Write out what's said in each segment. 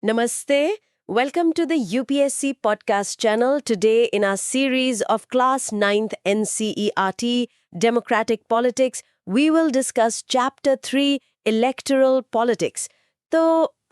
Namaste. Welcome to the UPSC podcast channel. Today, in our series of Class 9th NCERT Democratic Politics, we will discuss Chapter 3 Electoral Politics. तो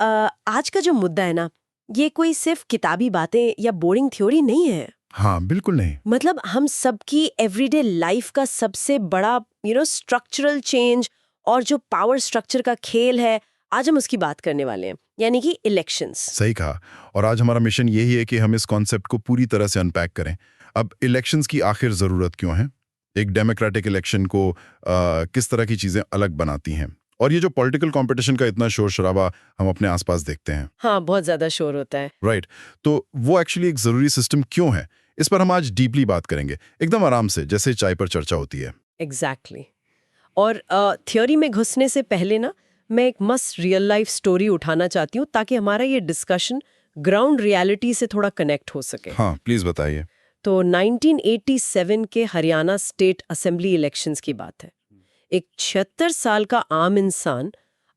आज का जो मुद्दा है ना, ये कोई सिर्फ किताबी बातें या बोरिंग थ्योरी नहीं है। हाँ, बिल्कुल नहीं। मतलब हम सबकी एवरीडे लाइफ का सबसे बड़ा स्ट्रक्चरल चेंज और जो पावर स्ट्रक्चर का खेल है, आज हम उसकी बात करने वाले हैं, यानी कि इलेक्शंस। सही कहा। और आज हमारा मिशन यही है कि हम इस कॉन्सेप्ट को पूरी तरह से अनपैक करें। अब इलेक्शंस की आखिर जरूरत क्यों है, एक डेमोक्रेटिक इलेक्शन को किस तरह की चीजें अलग बनाती हैं, और ये जो पॉलिटिकल कंपटीशन का इतना शोर शराबा हम अपने आसपास देखते हैं। हाँ, बहुत ज्यादा शोर होता है। राइट। तो वो एक्चुअली एक जरूरी सिस्टम क्यों है, इस पर हम आज डीपली बात करेंगे, एकदम आराम से, जैसे चाय पर चर्चा होती है। एग्जैक्टली। और थ्योरी में घुसने से पहले ना, मैं एक मस्त रियल लाइफ स्टोरी उठाना चाहती हूँ ताकि हमारा ये डिस्कशन ग्राउंड रियलिटी से थोड़ा कनेक्ट हो सके। हाँ, प्लीज बताइए। तो 1987 के हरियाणा स्टेट असेंबली इलेक्शंस की बात है। एक 76 साल का आम इंसान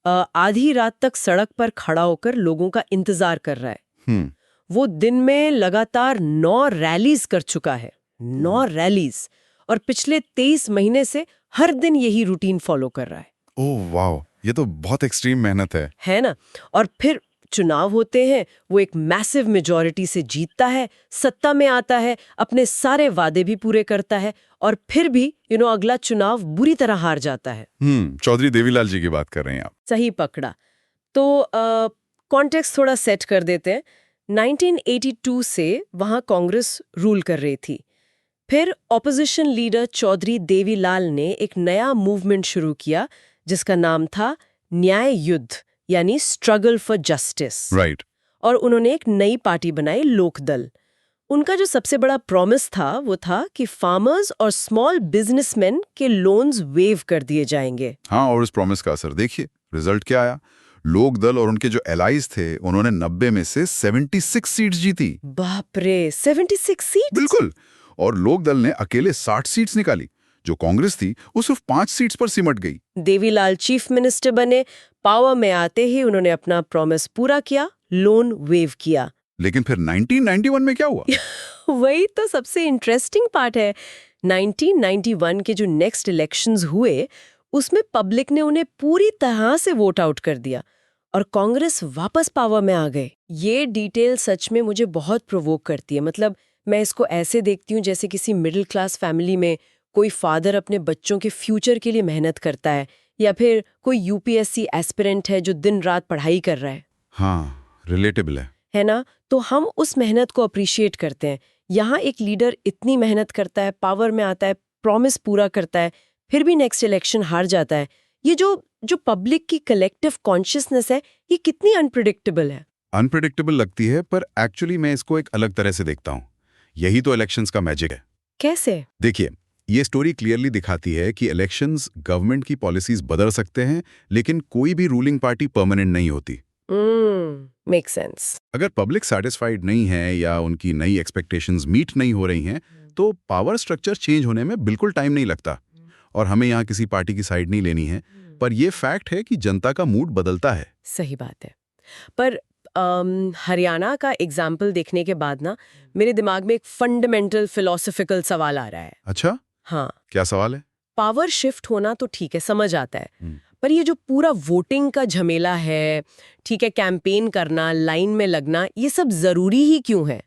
आधी रात तक सड़क पर खड़ा होकर लोगों का इंतजार कर रहा है। वो दिन में लगातार 9 रैलीज कर चुका है, 9 रैलीज, और पिछले 23 महीने से हर दिन यही रूटीन फॉलो कर रहा है। ओह वाह, ये तो बहुत एक्सट्रीम मेहनत है ना। और फिर चुनाव होते हैं, वो एक मैसिव मेजॉरिटी से जीतता है, सत्ता में आता है, अपने सारे वादे भी पूरे करता है, और फिर भी अगला चुनाव बुरी तरह हार जाता है। चौधरी देवीलाल जी की बात कर रहे हैं आप। सही पकड़ा। तो कॉन्टेक्स्ट थोड़ा सेट कर देते हैं। 1982 से वहां कांग्रेस रूल कर रही थी। फिर ऑपोजिशन लीडर चौधरी देवीलाल ने एक नया मूवमेंट शुरू किया जिसका नाम था न्याय युद्ध, यानी स्ट्रगल फॉर जस्टिस। राइट। और उन्होंने एक नई पार्टी बनाई, लोकदल। उनका जो सबसे बड़ा प्रॉमिस था वो था कि फार्मर्स और स्मॉल बिजनेसमैन के लोन्स वेव कर दिए जाएंगे। हाँ, और उस प्रॉमिस का असर देखिए, रिजल्ट क्या आया। लोकदल और उनके जो एलाइज थे, उन्होंने 90 में से 76 सीट्स जीती। बाप रे, 76 सीट्स? बिल्कुल। और लोकदल ने अकेले 60 सीट्स निकाली। जो कांग्रेस थी वो सिर्फ 5 सीट्स पर सिमट गई। देवीलाल चीफ मिनिस्टर बने, पावर में आते ही उन्होंने अपना प्रॉमिस पूरा किया, लोन वेव किया। लेकिन फिर 1991 में क्या हुआ? वही तो सबसे इंटरेस्टिंग पार्ट है। 1991 के जो नेक्स्ट इलेक्शंस हुए, उसमें पब्लिक ने उन्हें पूरी तरह से वोट आउट कर दिया और कांग्रेस वापस पावर में आ गए। ये डिटेल सच में मुझे बहुत प्रोवोक करती है। मतलब मैं इसको ऐसे देखती हूँ जैसे किसी मिडिल क्लास फैमिली में कोई फादर अपने बच्चों के फ्यूचर के लिए मेहनत करता है, या फिर कोई यूपीएससी एस्पिरेंट है जो दिन रात पढ़ाई कर रहा है। हाँ, रिलेटेबल है ना? तो हम उस मेहनत को अप्रिशिएट करते हैं। यहाँ एक लीडर इतनी मेहनत करता है, पावर में आता है, प्रॉमिस पूरा करता है, फिर भी नेक्स्ट इलेक्शन हार जाता है। ये जो पब्लिक की कलेक्टिव कॉन्शियसनेस है, ये कितनी अनप्रिडिक्टेबल है। अनप्रिडिक्टेबल लगती है, पर एक्चुअली मैं इसको एक अलग तरह से देखता हूँ। यही तो इलेक्शंस का मैजिक है। कैसे? देखिए, ये स्टोरी क्लियरली दिखाती है कि इलेक्शंस गवर्नमेंट की पॉलिसीज बदल सकते हैं, लेकिन कोई भी रूलिंग पार्टी परमानेंट नहीं होती। Make sense. अगर पब्लिक सैटिस्फाइड नहीं है या उनकी नई एक्सपेक्टेशंस मीट नहीं हो रही हैं, तो पावर स्ट्रक्चर चेंज होने में बिल्कुल टाइम नहीं लगता। और हमें यहाँ किसी पार्टी की साइड नहीं लेनी है, पर यह फैक्ट है कि जनता का मूड बदलता है। सही बात है। पर हरियाणा का एग्जाम्पल देखने के बाद ना, मेरे दिमाग में एक फंडामेंटल फिलोसॉफिकल सवाल आ रहा है। अच्छा? हाँ। क्या सवाल है? पावर शिफ्ट होना तो ठीक है, समझ आता है, पर ये जो पूरा वोटिंग का झमेला है, ठीक है, कैंपेन करना, लाइन में लगना, ये सब जरूरी ही क्यों है?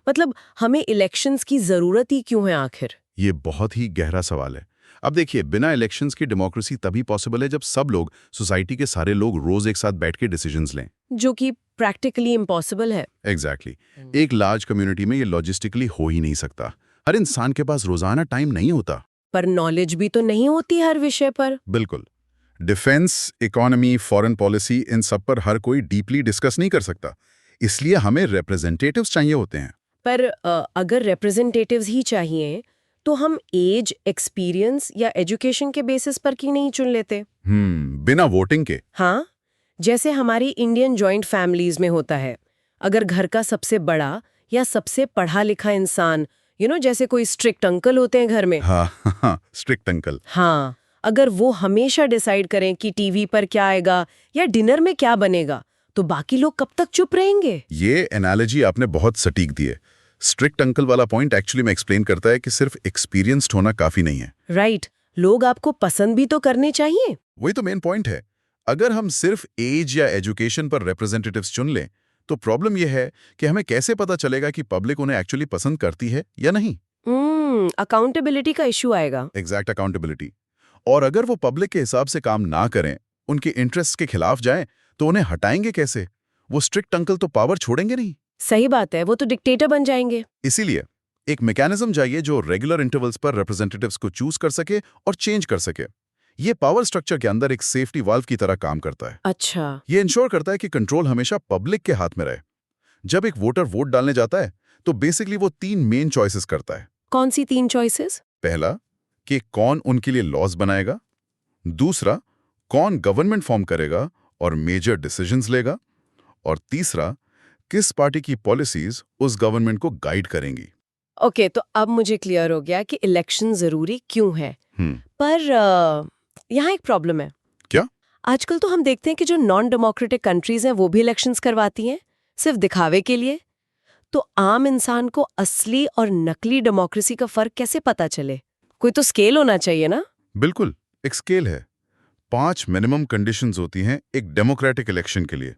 मतलब हमें इलेक्शंस की जरूरत ही क्यों है आखिर? ये बहुत ही गहरा सवाल है। अब देखिए, बिना इलेक्शंस की डेमोक्रेसी तभी पॉसिबल है जब सब लोग, सोसाइटी के सारे लोग रोज एक साथ बैठ के डिसीजंस लें, जो कि प्रैक्टिकली इम्पॉसिबल है। एग्जैक्टली। एक लार्ज कम्युनिटी में ये लॉजिस्टिकली हो ही नहीं सकता। हर इंसान के पास रोजाना टाइम नहीं होता। पर नॉलेज भी तो नहीं होती हर विषय पर। बिल्कुल। डिफेंस, इकोनॉमी, फॉरेन पॉलिसी, इन सब पर हर कोई डीपली डिस्कस नहीं कर सकता। इसलिए हमें रिप्रेजेंटेटिव्स चाहिए होते हैं। पर अगर रिप्रेजेंटेटिव्स ही चाहिए, तो हम एज, एक्सपीरियंस या एजुकेशन के बेसिस पर क्यों नहीं चुन लेते? बिना वोटिंग के? हाँ, जैसे हमारी इंडियन जॉइंट फैमिलीज में होता है। अगर घर का सबसे बड़ा या सबसे पढ़ा लिखा इंसान, जैसे कोई स्ट्रिक्ट अंकल होते हैं घर में। हाँ, स्ट्रिक्ट अंकल। हाँ, अगर वो हमेशा डिसाइड करें कि टीवी पर क्या आएगा या डिनर में क्या बनेगा, तो बाकी लोग कब तक चुप रहेंगे? ये एनालॉजी आपने बहुत सटीक दी है। स्ट्रिक्ट अंकल वाला पॉइंट एक्चुअली में एक्सप्लेन करता है कि सिर्फ एक्सपीरियंस्ड होना काफी नहीं है। राइट, लोग आपको पसंद भी तो करने चाहिए। वही तो मेन पॉइंट है। अगर हम सिर्फ एज या एजुकेशन पर रिप्रेजेंटेटिव्स चुन लें तो प्रॉब्लम यह है कि हमें कैसे पता चलेगा कि पब्लिक उन्हें एक्चुअली पसंद करती है या नहीं। अकाउंटेबिलिटी का इशू आएगा। Exact accountability. और अगर वो पब्लिक के हिसाब से काम ना करें, उनके इंटरेस्ट के खिलाफ जाएं, तो उन्हें हटाएंगे कैसे? वो स्ट्रिक्ट अंकल तो पावर छोड़ेंगे नहीं। सही बात है, वो तो डिक्टेटर बन जाएंगे। इसीलिए एक मैकेनिज्म चाहिए जो रेगुलर इंटरवल्स पर रिप्रेजेंटेटिव्स को चूज कर सके और चेंज कर सके। ये पावर स्ट्रक्चर के अंदर एक सेफ्टी वाल्व की तरह काम करता है। अच्छा। ये इंश्योर करता है कि कंट्रोल हमेशा पब्लिक के हाथ में रहे। जब एक वोटर वोट डालने जाता है तो बेसिकली वो 3 मेन चॉइसेस करता है। कौन सी 3 चॉइसेस? पहला, कि कौन उनके लिए लॉज बनाएगा। दूसरा, कौन गवर्नमेंट फॉर्म करेगा और मेजर डिसीजंस लेगा। और तीसरा, किस पार्टी की पॉलिसीज उस गवर्नमेंट को गाइड करेंगी। ओके, तो अब मुझे क्लियर हो गया कि इलेक्शन जरूरी क्यों है। पर यहाँ एक प्रॉब्लम है। क्या? आजकल तो हम देखते हैं कि जो नॉन डेमोक्रेटिक कंट्रीज हैं वो भी इलेक्शंस करवाती हैं सिर्फ दिखावे के लिए। तो आम इंसान को असली और नकली डेमोक्रेसी का फर्क कैसे पता चले? कोई तो स्केल होना चाहिए ना? बिल्कुल, एक स्केल है। 5 मिनिमम कंडीशंस होती हैं एक डेमोक्रेटिक इलेक्शन के लिए।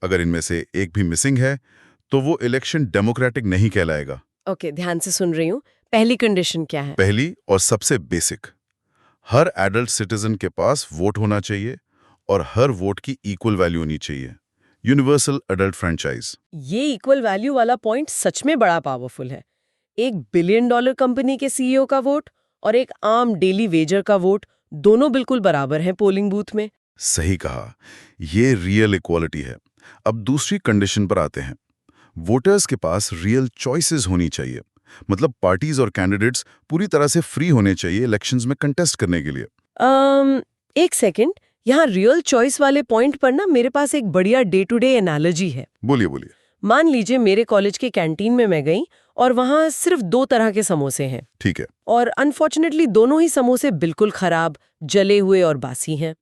अगर इनमें से एक भी मिसिंग है तो वो इलेक्शन डेमोक्रेटिक नहीं कहलाएगा। ओके, ध्यान से सुन रही हूँ। पहली कंडीशन क्या है? पहली और सबसे बेसिक, हर एडल्ट सिटीजन के पास वोट होना चाहिए और हर वोट की इक्वल वैल्यू होनी चाहिए। Universal adult franchise. ये इक्वल वैल्यू वाला पॉइंट सच में बड़ा पावरफुल है। $1 बिलियन कंपनी के सीईओ का वोट और एक आम डेली वेजर का वोट दोनों बिल्कुल बराबर हैं पोलिंग बूथ में। सही कहा, ये रियल इक्वालिटी है। अब दूसरी कंडीशन पर आते हैं। वोटर्स के पास रियल चॉइसेस होनी चाहिए। मतलब पार्टीज और कैंडिडेट्स पूरी तरह से फ्री होने चाहिए इलेक्शंस में कंटेस्ट करने के लिए। एक सेकंड, यहाँ रियल चॉइस वाले पॉइंट पर ना मेरे पास एक बढ़िया डे टू डे एनालॉजी है। बोलिए बोलिए। मान लीजिए मेरे कॉलेज के कैंटीन में मैं गई और वहाँ सिर्फ 2 तरह के समोसे हैं। ठीक है। और अनफॉर्चुनेटली दोनों ही समोसे बिल्कुल खराब, जले हुए और बासी हैं।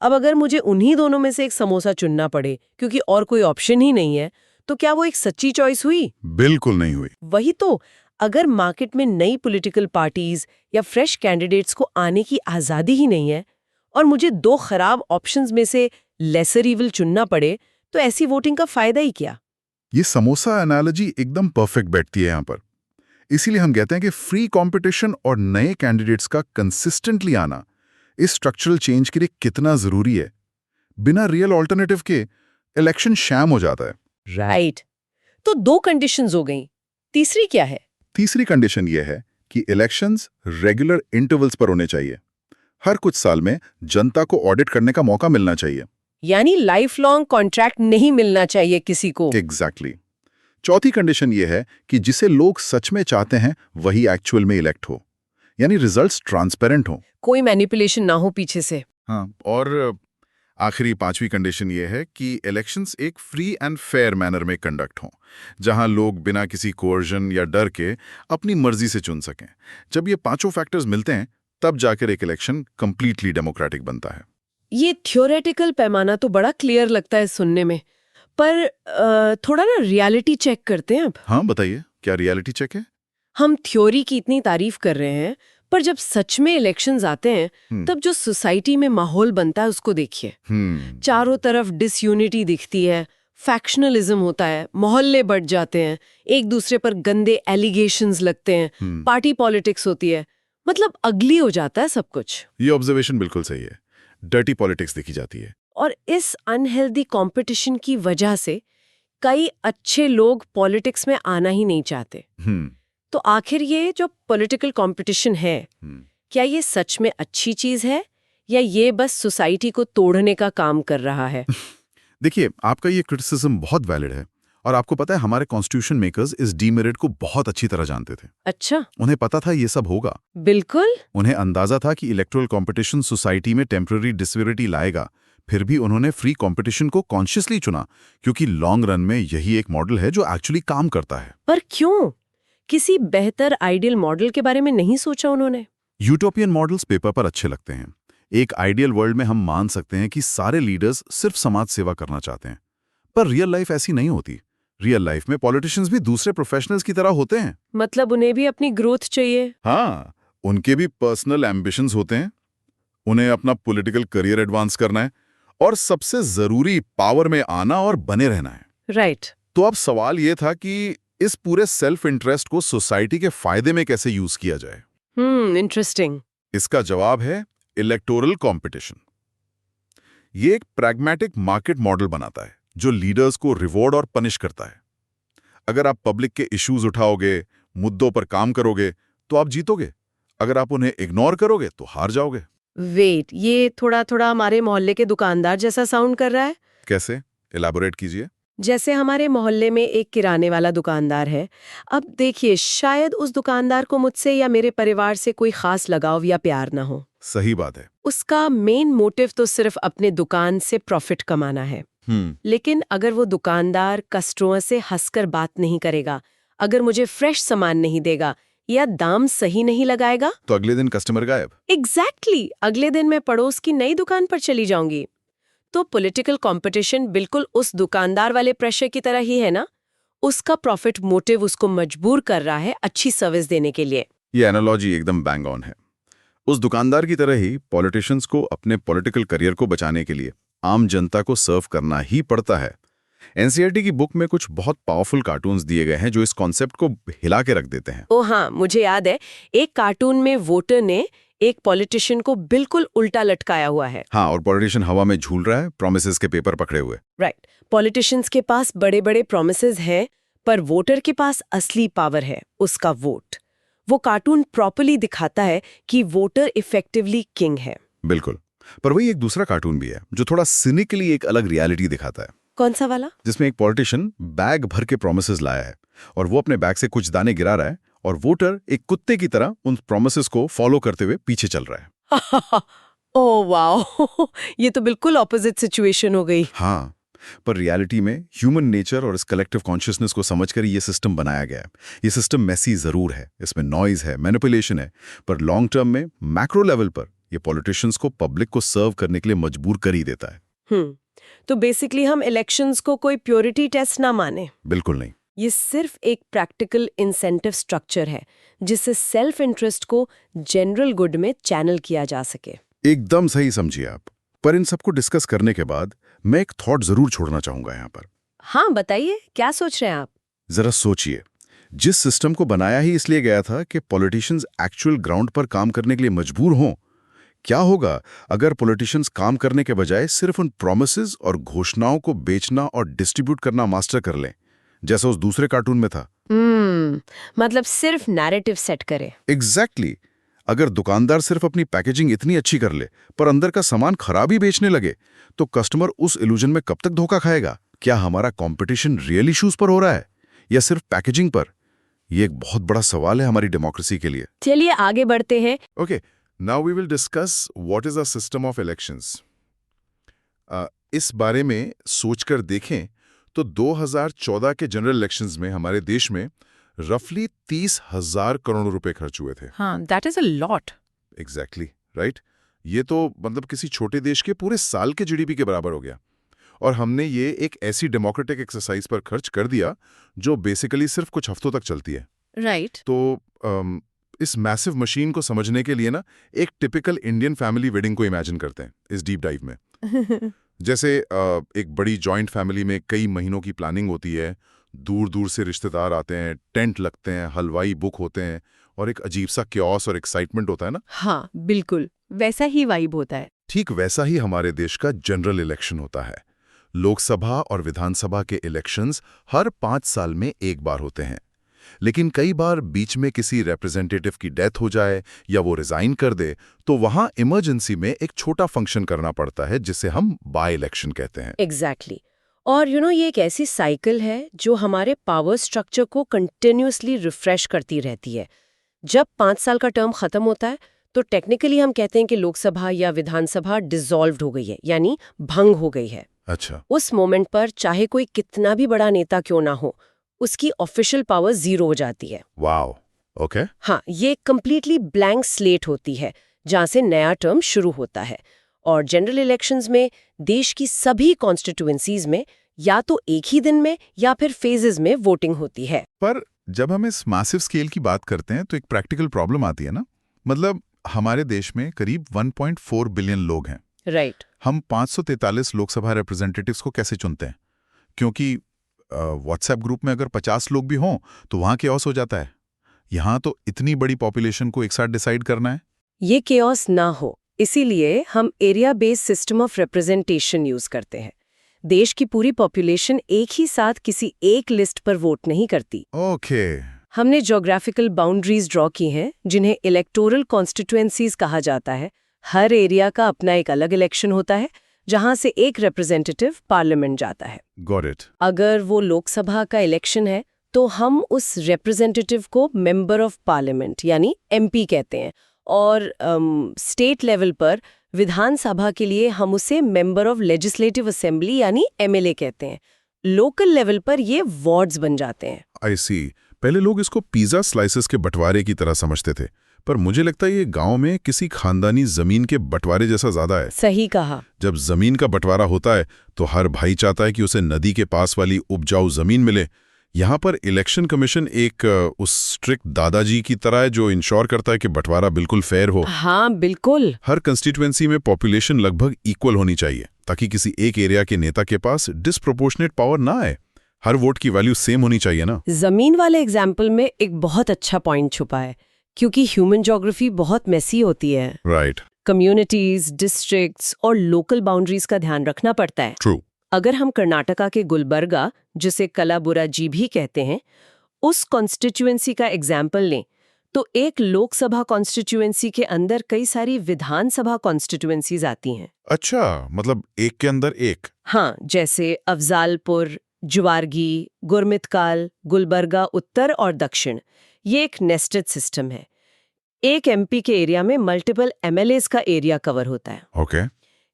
अब अगर मुझे उन्हीं दोनों में से एक समोसा चुनना पड़े क्योंकि और कोई ऑप्शन ही नहीं है, तो क्या वो एक सच्ची चॉइस हुई? बिल्कुल नहीं हुई। वही तो, अगर मार्केट में नई पॉलिटिकल पार्टीज या फ्रेश कैंडिडेट्स को आने की आज़ादी ही नहीं है और मुझे 2 खराब ऑप्शंस में से लेसर इविल चुनना पड़े, तो ऐसी वोटिंग का फायदा ही क्या? ये समोसा एनालॉजी एकदम परफेक्ट बैठती है यहाँ पर। इसीलिए हम कहते हैं कि फ्री कंपटीशन और नए कैंडिडेट्स का कंसिस्टेंटली आना इस स्ट्रक्चरल चेंज के लिए कितना जरूरी है। बिना रियल ऑल्टरनेटिव के इलेक्शन शैम हो जाता है। राइट। तो 2 कंडीशंस हो गई, तीसरी क्या है? तीसरी कंडीशन यह है कि इलेक्शंस रेगुलर इंटरवल्स पर होने चाहिए। हर कुछ साल में जनता को ऑडिट करने का मौका मिलना चाहिए। यानी लाइफ लॉन्ग कॉन्ट्रैक्ट नहीं मिलना चाहिए किसी को। एग्जैक्टली। चौथी कंडीशन यह है कि जिसे लोग सच में चाहते हैं वही एक्चुअल में इलेक्ट हो, यानी रिजल्ट्स ट्रांसपेरेंट हो, कोई मैनिपुलेशन ना हो पीछे से। हाँ, और आखिरी 5वीं कंडीशन यह है कि इलेक्शंस एक फ्री एंड फेयर मैनर में कंडक्ट हों, जहां लोग बिना किसी कोर्जन या डर के अपनी मर्जी से चुन सकें। जब ये 5 फैक्टर्स मिलते हैं तब जाकर एक इलेक्शन कंप्लीटली डेमोक्रेटिक बनता है। ये थ्योरेटिकल पैमाना तो बड़ा क्लियर लगता है सुनने में, पर थोड़ा ना रियलिटी चेक करते हैं अब। हाँ बताइए, क्या रियलिटी चेक है? हम थ्योरी की इतनी तारीफ कर रहे हैं, पर जब सच में इलेक्शंस आते हैं तब जो सोसाइटी में माहौल बनता है उसको देखिए। चारों तरफ डिसयूनिटी दिखती है, फैक्शनलिज्म होता है, मोहल्ले बढ़ जाते हैं, एक दूसरे पर गंदे एलिगेशंस लगते हैं, पार्टी पॉलिटिक्स होती है, मतलब अगली हो जाता है सब कुछ। ये ऑब्जर्वेशन बिल्कुल सही है। डर्टी पॉलिटिक्स देखी जाती है। और इस अनहेल्दी कंपटीशन की वजह से कई अच्छे लोग पॉलिटिक्स में आना ही नहीं चाहते। तो आखिर ये जो पॉलिटिकल कंपटीशन है, क्या ये सच में अच्छी चीज है या ये बस सोसाइटी को तोड़ने का काम कर रहा है? देखिए, आपका ये क्रिटिसिज्म बहुत वैलिड है और आपको पता है हमारे कॉन्स्टिट्यूशन मेकर्स इस डीमेरिट को बहुत अच्छी तरह जानते थे। अच्छा, उन्हें पता था ये सब होगा। बिल्कुल। उन्हें अंदाजा था कि इलेक्टोरल कंपटीशन सोसाइटी में टेम्पररी डिसपेरिटी लाएगा। फिर भी उन्होंने फ्री कंपटीशन को कॉन्शियसली चुना क्योंकि लॉन्ग रन में यही एक मॉडल है जो एक्चुअली काम करता है। पर क्यों? किसी बेहतर आइडियल मॉडल के बारे में नहीं सोचा उन्होंने? यूटोपियन मॉडल्स पेपर पर अच्छे लगते हैं। एक आइडियल वर्ल्ड में हम मान सकते हैं कि सारे लीडर्स सिर्फ समाज सेवा करना चाहते हैं, पर रियल लाइफ ऐसी नहीं होती। रियल लाइफ में पॉलिटिशियंस भी दूसरे प्रोफेशनल्स की तरह होते हैं। मतलब उन्हें भी अपनी ग्रोथ चाहिए। हाँ, उनके भी पर्सनल एम्बिशंस होते हैं। उन्हें अपना पॉलिटिकल करियर एडवांस करना है और सबसे जरूरी पावर में आना और बने रहना है। राइट। तो अब सवाल ये था कि इस पूरे सेल्फ इंटरेस्ट को सोसाइटी के फायदे में कैसे यूज किया जाए। इंटरेस्टिंग। इसका जवाब है इलेक्टोरल कंपटीशन। ये एक प्रैग्मेटिक मार्केट मॉडल बनाता है जो लीडर्स को रिवॉर्ड और पनिश करता है। अगर आप पब्लिक के इश्यूज उठाओगे, मुद्दों पर काम करोगे, तो आप जीतोगे। अगर आप उन्हें इग्नोर करोगे तो हार जाओगे। वेट, ये थोड़ा थोड़ा हमारे मोहल्ले के दुकानदार जैसा साउंड कर रहा है। कैसे? इलैबोरेट कीजिए। जैसे हमारे मोहल्ले में एक किराने वाला दुकानदार है। अब देखिए, शायद उस दुकानदार को मुझसे या मेरे परिवार से कोई खास लगाव या प्यार ना हो। सही बात है। उसका मेन मोटिव तो सिर्फ अपने दुकान से प्रॉफिट कमाना है। लेकिन अगर वो दुकानदार कस्टमर से हंसकर बात नहीं करेगा, अगर मुझे फ्रेश सामान नहीं देगा या दाम सही नहीं लगाएगा, तो अगले दिन कस्टमर गायब। एग्जैक्टली, अगले दिन मैं पड़ोस की नई दुकान पर चली जाऊंगी। तो पॉलिटिकल कंपटीशन बिल्कुल उस दुकानदार वाले प्रेशर की तरह ही है ना। उसका प्रॉफिट मोटिव उसको मजबूर कर रहा है अच्छी सर्विस देने के लिए। ये एनालॉजी एकदम बैंग ऑन है। उस दुकानदार की तरह ही पॉलिटिशियंस को अपने पॉलिटिकल करियर को बचाने के लिए आम जनता को सर्व करना ही पड़ता है। एनसीईआरटी की बुक में कुछ बहुत पावरफुल कार्टून्स दिए गए हैं जो इस कॉन्सेप्ट को हिला के रख देते हैं। ओ हाँ, मुझे याद है, एक कार्टून में वोटर ने एक पॉलिटिशियन को बिल्कुल उल्टा लटकाया हुआ है। हाँ, और पॉलिटिशियन हवा में झूल रहा है, प्रोमिसेस के पेपर पकड़े हुए। राइट। पॉलिटिशियंस के पास बड़े बड़े प्रोमिसेस हैं, पर वोटर के पास असली पावर है, उसका वोट। वो कार्टून प्रॉपर्ली दिखाता है कि वोटर इफेक्टिवली किंग है। बिल्कुल। पर वही एक दूसरा कार्टून भी है जो थोड़ा सिनिकली एक अलग रियलिटी दिखाता है। कौन सा वाला? जिसमें एक पॉलिटिशियन बैग भर के प्रोमिसेस लाया है और वो अपने बैग से कुछ दाने गिरा रहा है और वोटर एक कुत्ते की तरह उन प्रोमिसेस को फॉलो करते हुए पीछे चल रहा है। ओह वाओ, ये तो बिल्कुल ऑपोजिट सिचुएशन हो गई। हाँ, पर रियलिटी में ह्यूमन नेचर और इस कलेक्टिव कॉन्शियसनेस को समझकर ये सिस्टम बनाया गया है। ये सिस्टम मेसी जरूर है, इसमें नॉइज है, मैनिपुलेशन है, पर लॉन्ग टर्म में मैक्रो लेवल पर ये पॉलिटिशियंस को पब्लिक को सर्व करने के लिए मजबूर कर ही देता है। तो बेसिकली हम इलेक्शंस को कोई प्योरिटी टेस्ट ना माने। बिल्कुल नहीं। ये सिर्फ एक प्रैक्टिकल इंसेंटिव स्ट्रक्चर है जिससे सेल्फ इंटरेस्ट को जनरल गुड में चैनल किया जा सके। एकदम सही समझिए आप। पर इन सबको डिस्कस करने के बाद मैं एक थॉट जरूर छोड़ना चाहूंगा यहाँ पर। हाँ बताइए, क्या सोच रहे हैं आप? जरा सोचिए, जिस सिस्टम को बनाया ही इसलिए गया था कि पॉलिटिशियंस एक्चुअल ग्राउंड पर काम करने के लिए मजबूर हों, क्या होगा अगर पॉलिटिशियंस काम करने के बजाय सिर्फ उन प्रोमिसेस और घोषणाओं को बेचना और डिस्ट्रीब्यूट करना मास्टर कर लें, जैसा उस दूसरे कार्टून में था। मतलब सिर्फ नैरेटिव सेट करे। एग्जैक्टली। अगर दुकानदार सिर्फ अपनी पैकेजिंग इतनी अच्छी कर ले पर अंदर का सामान खराब ही बेचने लगे, तो कस्टमर उस इल्यूजन में कब तक धोखा खाएगा? क्या हमारा कंपटीशन रियल इश्यूज पर हो रहा है या सिर्फ पैकेजिंग पर? ये एक बहुत बड़ा सवाल है हमारी डेमोक्रेसी के लिए। चलिए आगे बढ़ते हैं। Okay, now we will discuss what is a system of elections. इस बारे में सोचकर देखें तो 2014 के जनरल इलेक्शंस में हमारे देश में रफली 30,000 करोड़ रुपए खर्च हुए थे। हाँ, that is a lot. Exactly right. ये तो मतलब किसी छोटे देश के पूरे साल के जीडीपी के बराबर हो गया। और हमने ये एक ऐसी डेमोक्रेटिक एक्सरसाइज पर खर्च कर दिया जो बेसिकली सिर्फ कुछ हफ्तों तक चलती है। राइट। तो इस मैसिव मशीन को समझने के लिए ना एक टिपिकल इंडियन फैमिली वेडिंग को इमेजिन करते हैं इस डीप डाइव में। जैसे एक बड़ी जॉइंट फैमिली में कई महीनों की प्लानिंग होती है, दूर दूर से रिश्तेदार आते हैं, टेंट लगते हैं, हलवाई बुक होते हैं और एक अजीब सा क्योस और एक्साइटमेंट होता है ना। हाँ बिल्कुल, वैसा ही वाइब होता है। ठीक वैसा ही हमारे देश का जनरल इलेक्शन होता है। लोकसभा और विधानसभा के इलेक्शंस हर 5 साल में एक बार होते हैं, लेकिन कई बार बीच में किसी रिप्रेजेंटेटिव की डेथ हो जाए या वो रिजाइन कर दे तो वहां इमरजेंसी में एक छोटा फंक्शन करना पड़ता है जिसे हम बाय इलेक्शन कहते हैं। एग्जैक्टली। और ये एक ऐसी साइकिल है जो हमारे पावर स्ट्रक्चर को कंटिन्यूअसली रिफ्रेश करती रहती है। जब 5 साल का टर्म खत्म होता है तो टेक्निकली हम कहते हैं कि लोकसभा या विधानसभा डिसॉल्व्ड हो गई है, यानी भंग हो गई है। अच्छा। उस मोमेंट पर चाहे कोई कितना भी बड़ा नेता क्यों ना हो, उसकी ऑफिशियल पावर 0 हो जाती है। Wow, okay. हाँ, ये कंप्लीटली ब्लैंक स्लेट होती है जहां से नया टर्म शुरू होता है। और जनरल इलेक्शंस में देश की सभी कॉन्स्टिट्यूएंसीज में या तो एक ही दिन में या फिर फेजेस में वोटिंग होती है। पर जब हम इस मैसिव स्केल की बात करते हैं तो एक प्रैक्टिकल प्रॉब्लम आती है ना। मतलब हमारे देश में करीब 1.4 बिलियन लोग हैं। राइट। हम 543 लोकसभा रिप्रेजेंटेटिव्स को कैसे चुनते हैं? क्योंकि व्हाट्सएप ग्रुप में अगर 50 लोग भी हों तो वहां केओस हो जाता है। यहाँ तो इतनी बड़ी पॉपुलेशन को एक साथ डिसाइड करना है। ये केओस ना हो, इसीलिए हम area based system of representation use करते हैं। देश की पूरी पॉपुलेशन एक ही साथ किसी एक लिस्ट पर वोट नहीं करती। ओके। हमने ज्योग्राफिकल बाउंड्रीज ड्रॉ की हैं, जिन्हें इलेक्टोरल कॉन्स्टिट्यूएंसीज कहा जाता है। हर एरिया का अपना एक अलग इलेक्शन होता है, जहां से एक रिप्रेजेंटेटिव पार्लियामेंट जाता है। Got it. अगर वो लोकसभा का इलेक्शन है तो हम उस रिप्रेजेंटेटिव को मेंबर ऑफ पार्लियामेंट यानी एमपी कहते हैं, और स्टेट लेवल पर विधानसभा के लिए हम उसे मेंबर ऑफ लेजिस्लेटिव असेंबली यानी एमएलए कहते हैं। लोकल लेवल पर ये वार्ड्स बन जाते हैं। आई सी। पहले लोग इसको पिज्जा स्लाइसेस के बंटवारे की तरह समझते थे, पर मुझे लगता है ये गांव में किसी खानदानी जमीन के बंटवारे जैसा ज्यादा है। सही कहा। जब जमीन का बंटवारा होता है तो हर भाई चाहता है कि उसे नदी के पास वाली उपजाऊ जमीन मिले। यहाँ पर इलेक्शन कमीशन एक उस स्ट्रिक्ट दादाजी की तरह है जो इंश्योर करता है कि बंटवारा बिल्कुल फेयर हो। हाँ बिल्कुल। हर कंस्टिट्यूएंसी में पॉपुलेशन लगभग इक्वल होनी चाहिए ताकि किसी एक एरिया के नेता के पास डिस्प्रोपोर्शनेट पावर ना आए। हर वोट की वैल्यू सेम होनी चाहिए ना। जमीन वाले एग्जाम्पल में एक बहुत अच्छा पॉइंट छुपा है, क्योंकि ह्यूमन ज्योग्राफी बहुत मेसी होती है। राइट। कम्युनिटीज, डिस्ट्रिक्ट्स और लोकल बाउंड्रीज का ध्यान रखना पड़ता है। ट्रू। अगर हम कर्नाटका के गुलबर्गा, जिसे कलाबुराजी भी कहते हैं, उस कॉन्स्टिट्यूएंसी का एग्जाम्पल लें तो एक लोकसभा कॉन्स्टिट्यूएंसी के अंदर कई सारी विधानसभा कॉन्स्टिट्यूएंसीज आती हैं। अच्छा, मतलब एक के अंदर एक। हाँ, जैसे अफजालपुर, जुवारगी, गुरमितकाल, गुलबर्गा उत्तर और दक्षिण। ये एक नेस्टेड सिस्टम है। एक एमपी के एरिया में मल्टीपल एमएलएस का एरिया कवर होता है। ओके।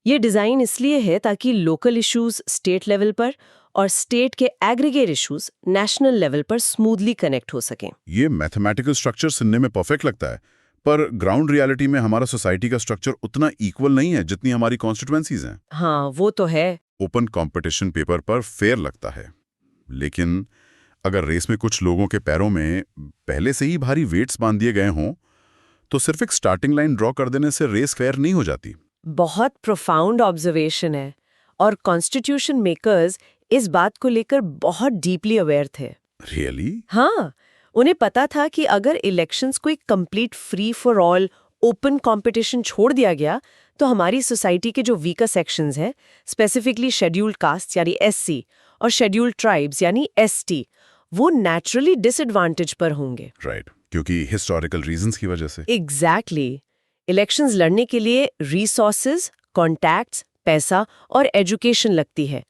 ये डिजाइन इसलिए है ताकि लोकल इश्यूज स्टेट लेवल पर और स्टेट के एग्रीगेट इश्यूज नेशनल लेवल पर स्मूथली कनेक्ट हो सकें। ये मैथमेटिकल स्ट्रक्चर सुनने में परफेक्ट लगता है, पर ग्राउंड रियलिटी में हमारा सोसाइटी का स्ट्रक्चर उतना इक्वल नहीं है जितनी हमारी कॉन्स्टिट्यूएंसीज हैं। हाँ, वो तो है। ओपन कंपटीशन पेपर पर फेयर लगता है, लेकिन अगर रेस में कुछ लोगों के पैरों में पहले से ही भारी वेट्स बांध दिए गए हों तो सिर्फ एक स्टार्टिंग लाइन ड्रॉ कर देने से रेस फेयर नहीं हो जाती। बहुत प्रोफाउंड ऑब्जर्वेशन है, और कॉन्स्टिट्यूशन मेकर्स इस बात को लेकर बहुत डीपली अवेयर थे। रियली? हाँ, उन्हें पता था कि अगर इलेक्शंस को एक complete free for all open competition छोड़ दिया गया तो हमारी सोसाइटी के जो वीकर सेक्शंस हैं, स्पेसिफिकली शेड्यूल्ड कास्ट यानी एससी और शेड्यूल्ड ट्राइब्स यानी एसटी, वो नेचुरली डिसएडवांटेज पर होंगे। राइट, क्योंकि हिस्टोरिकल रीजंस की वजह से। एग्जैक्टली। इलेक्शंस लड़ने के लिए रिसोर्सेज, कॉन्टैक्ट्स, पैसा और एजुकेशन लगती है।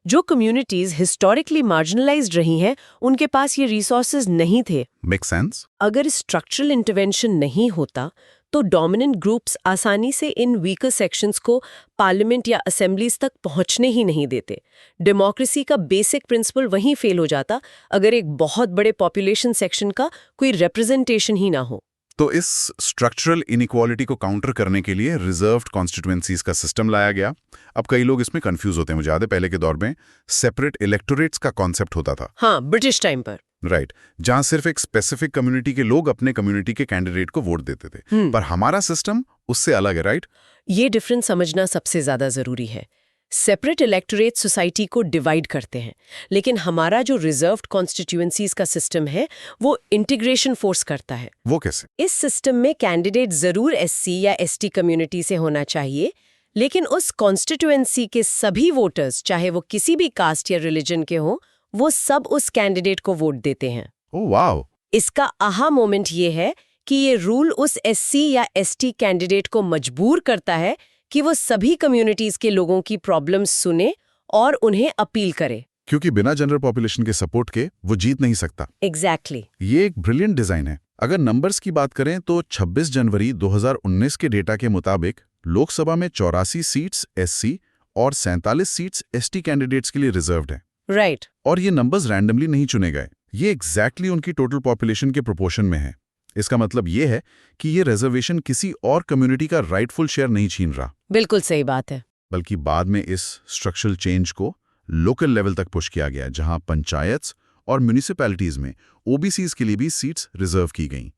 जो कम्युनिटीज हिस्टोरिकली मार्जिनलाइज्ड रही हैं, उनके पास ये रिसोर्सेज नहीं थे। Make sense? अगर स्ट्रक्चरल इंटरवेंशन नहीं होता तो डोमिनेंट ग्रुप्स आसानी से इन वीकर सेक्शंस को पार्लियामेंट या असेंबलीज तक पहुंचने ही नहीं देते। डेमोक्रेसी का बेसिक प्रिंसिपल वहीं फेल हो जाता अगर एक बहुत बड़े पॉपुलेशन सेक्शन का कोई रिप्रेजेंटेशन ही ना हो। तो इस स्ट्रक्चरल इनइक्वालिटी को काउंटर करने के लिए रिजर्व्ड कॉन्स्टिट्यूएंसीज का सिस्टम लाया गया। अब कई लोग इसमें कंफ्यूज होते हैं। मुझे याद है पहले के दौर में सेपरेट इलेक्टोरेट्स का कॉन्सेप्ट होता था। हाँ, ब्रिटिश टाइम पर। राइट, जहां सिर्फ एक स्पेसिफिक कम्युनिटी के लोग अपने कम्युनिटी के कैंडिडेट को वोट देते थे। पर हमारा सिस्टम उससे अलग है। राइट, ये डिफरेंस समझना सबसे ज्यादा जरूरी है। सेपरेट इलेक्टोरेट सोसाइटी को डिवाइड करते हैं, लेकिन हमारा जो रिजर्व्ड कॉन्स्टिट्यूएंसीज का सिस्टम है वो इंटीग्रेशन फोर्स करता है। वो कैसे? इस सिस्टम में कैंडिडेट जरूर एससी या एसटी कम्युनिटी से होना चाहिए, लेकिन उस कॉन्स्टिट्यूएंसी के सभी वोटर्स, चाहे वो किसी भी कास्ट या रिलीजन के हों, वो सब उस कैंडिडेट को वोट देते हैं। Oh wow! इसका आहा मोमेंट ये है कि ये रूल उस एससी या एसटी कैंडिडेट को मजबूर करता है कि वो सभी कम्युनिटीज के लोगों की प्रॉब्लम्स सुने और उन्हें अपील करे, क्योंकि बिना जनरल पॉपुलेशन के सपोर्ट के वो जीत नहीं सकता। एग्जैक्टली। ये एक ब्रिलियंट डिजाइन है। अगर नंबर्स की बात करें तो 26 जनवरी 2019 के डेटा के मुताबिक लोकसभा में 84 सीट्स एससी और 47 सीट्स एसटी कैंडिडेट्स के लिए रिजर्व्ड हैं। राइट। और ये नंबर्स रैंडमली नहीं चुने गए, ये एग्जैक्टली उनकी टोटल पॉपुलेशन के प्रोपोर्शन में है। इसका मतलब ये है कि ये रिजर्वेशन किसी और कम्युनिटी का राइटफुल शेयर नहीं छीन रहा। बिल्कुल सही बात है। बल्कि बाद में इस स्ट्रक्चरल चेंज को लोकल लेवल तक पुश किया गया, जहां पंचायत और म्यूनिसिपैलिटीज में ओबीसीज के लिए भी सीट्स रिजर्व की गईं।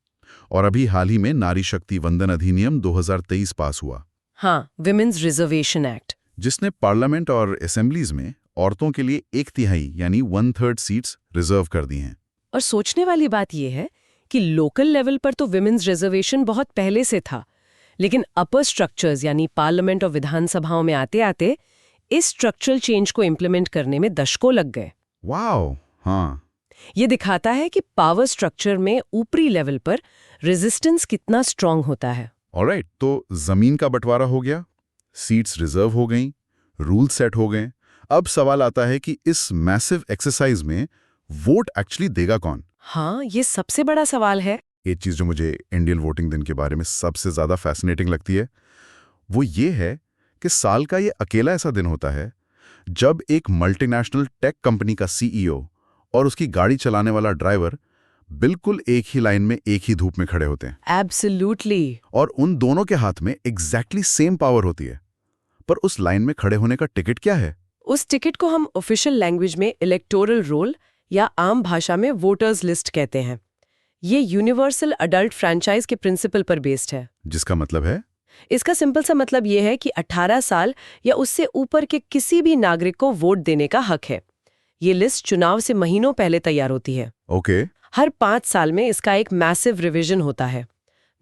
और अभी हाल ही में नारी शक्ति वंदन अधिनियम 2023 पास हुआ। हाँ, विमेन्स रिजर्वेशन एक्ट, जिसने पार्लियामेंट और असेंबलीज में औरतों के लिए 1/3 यानी 1/3 सीट्स रिजर्व कर दी हैं। और सोचने वाली बात यह है कि लोकल लेवल पर तो विमेन्स रिजर्वेशन बहुत पहले से था, लेकिन अपर स्ट्रक्चर्स यानी पार्लियामेंट और विधानसभाओं में आते आते इस स्ट्रक्चरल चेंज को इम्प्लीमेंट करने में दशकों लग गए। वाओ, हाँ। ये दिखाता है कि पावर स्ट्रक्चर में ऊपरी लेवल पर रेजिस्टेंस कितना स्ट्रांग होता है। ऑलराइट, तो जमीन का बंटवारा हो गया, सीट्स रिजर्व हो गईं, रूल सेट हो गए। अब सवाल आता है कि इस मैसिव एक्सरसाइज में वोट एक्चुअली देगा कौन? हाँ, ये सबसे बड़ा सवाल है। एक चीज जो मुझे इंडियन वोटिंग दिन के बारे में सबसे ज्यादा फैसिनेटिंग लगती है वो ये है कि साल का ये अकेला ऐसा दिन होता है जब एक मल्टीनेशनल टेक कंपनी का सीईओ और उसकी गाड़ी चलाने वाला ड्राइवर बिल्कुल एक ही लाइन में एक ही धूप में खड़े होते हैं। एब्सोल्युटली। और उन दोनों के हाथ में एग्जैक्टली सेम पावर होती है। पर उस लाइन में खड़े होने का टिकट क्या है? उस टिकट को हम ऑफिशियल लैंग्वेज में इलेक्टोरल रोल या आम भाषा में वोटर्स लिस्ट कहते हैं। ये यूनिवर्सल अडल्ट फ्रैंचाइज के प्रिंसिपल पर बेस्ड है। जिसका मतलब है? इसका सिंपल सा मतलब ये है कि 18 साल या उससे ऊपर के किसी भी नागरिक को वोट देने का हक है। ये लिस्ट चुनाव से महीनों पहले तैयार होती है। ओके। हर 5 साल में इसका एक मैसिव रिवीजन होता है।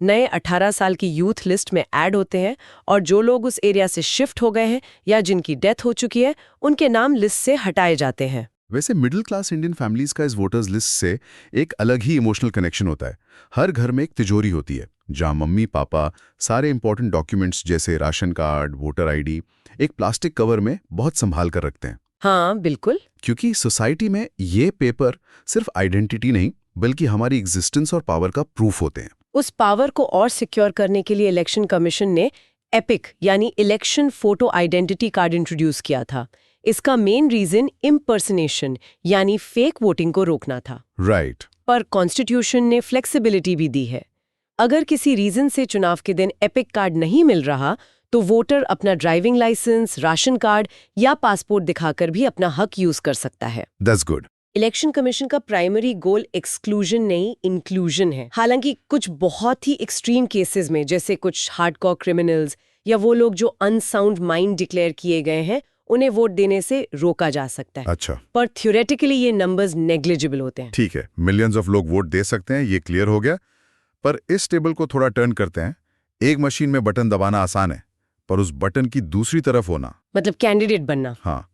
नए 18 साल की यूथ लिस्ट में ऐड होते हैं और जो लोग उस एरिया से शिफ्ट हो गए हैं या जिनकी डेथ हो चुकी है उनके नाम लिस्ट से हटाए जाते हैं। वैसे मिडिल क्लास इंडियन फैमिलीज का इस वोटर्स लिस्ट से एक अलग ही इमोशनल कनेक्शन होता है। हर घर में एक तिजोरी होती है जहां मम्मी पापा सारे इंपॉर्टेंट डॉक्यूमेंट्स जैसे राशन कार्ड, वोटर आईडी एक प्लास्टिक कवर में बहुत संभाल कर रखते हैं। हाँ, बिल्कुल। क्योंकि सोसाइटी में ये पेपर सिर्फ आइडेंटिटी नहीं बल्कि हमारी एग्जिस्टेंस और पावर का प्रूफ होते हैं। उस पावर को और सिक्योर करने के लिए इलेक्शन कमीशन ने एपिक यानी election photo identity card introduce किया था। इसका मेन रीजन इम्पर्सनेशन यानी फेक वोटिंग को रोकना था। राइट। पर कॉन्स्टिट्यूशन ने फ्लेक्सिबिलिटी भी दी है। अगर किसी रीजन से चुनाव के दिन एपिक कार्ड नहीं मिल रहा तो वोटर अपना ड्राइविंग लाइसेंस, राशन कार्ड या पासपोर्ट दिखाकर भी अपना हक यूज कर सकता है। That's good. इलेक्शन कमीशन का प्राइमरी गोल एक्सक्लूजन नहीं, इंक्लूजन है। हालांकि कुछ बहुत ही एक्सट्रीम केसेस में, जैसे कुछ हार्डकोर क्रिमिनल्स या वो लोग जो अनसाउंड माइंड डिक्लेयर किए गए हैं, उन्हें वोट देने से रोका जा सकता है। अच्छा। पर थ्योरेटिकली ये नंबर्स नेग्लिजिबल होते हैं। ठीक है, मिलियंस ऑफ लोग वोट दे सकते हैं, ये क्लियर हो गया। पर इस टेबल को थोड़ा टर्न करते हैं। एक मशीन में बटन दबाना आसान है, पर उस बटन की दूसरी तरफ होना, मतलब कैंडिडेट बनना। हाँ,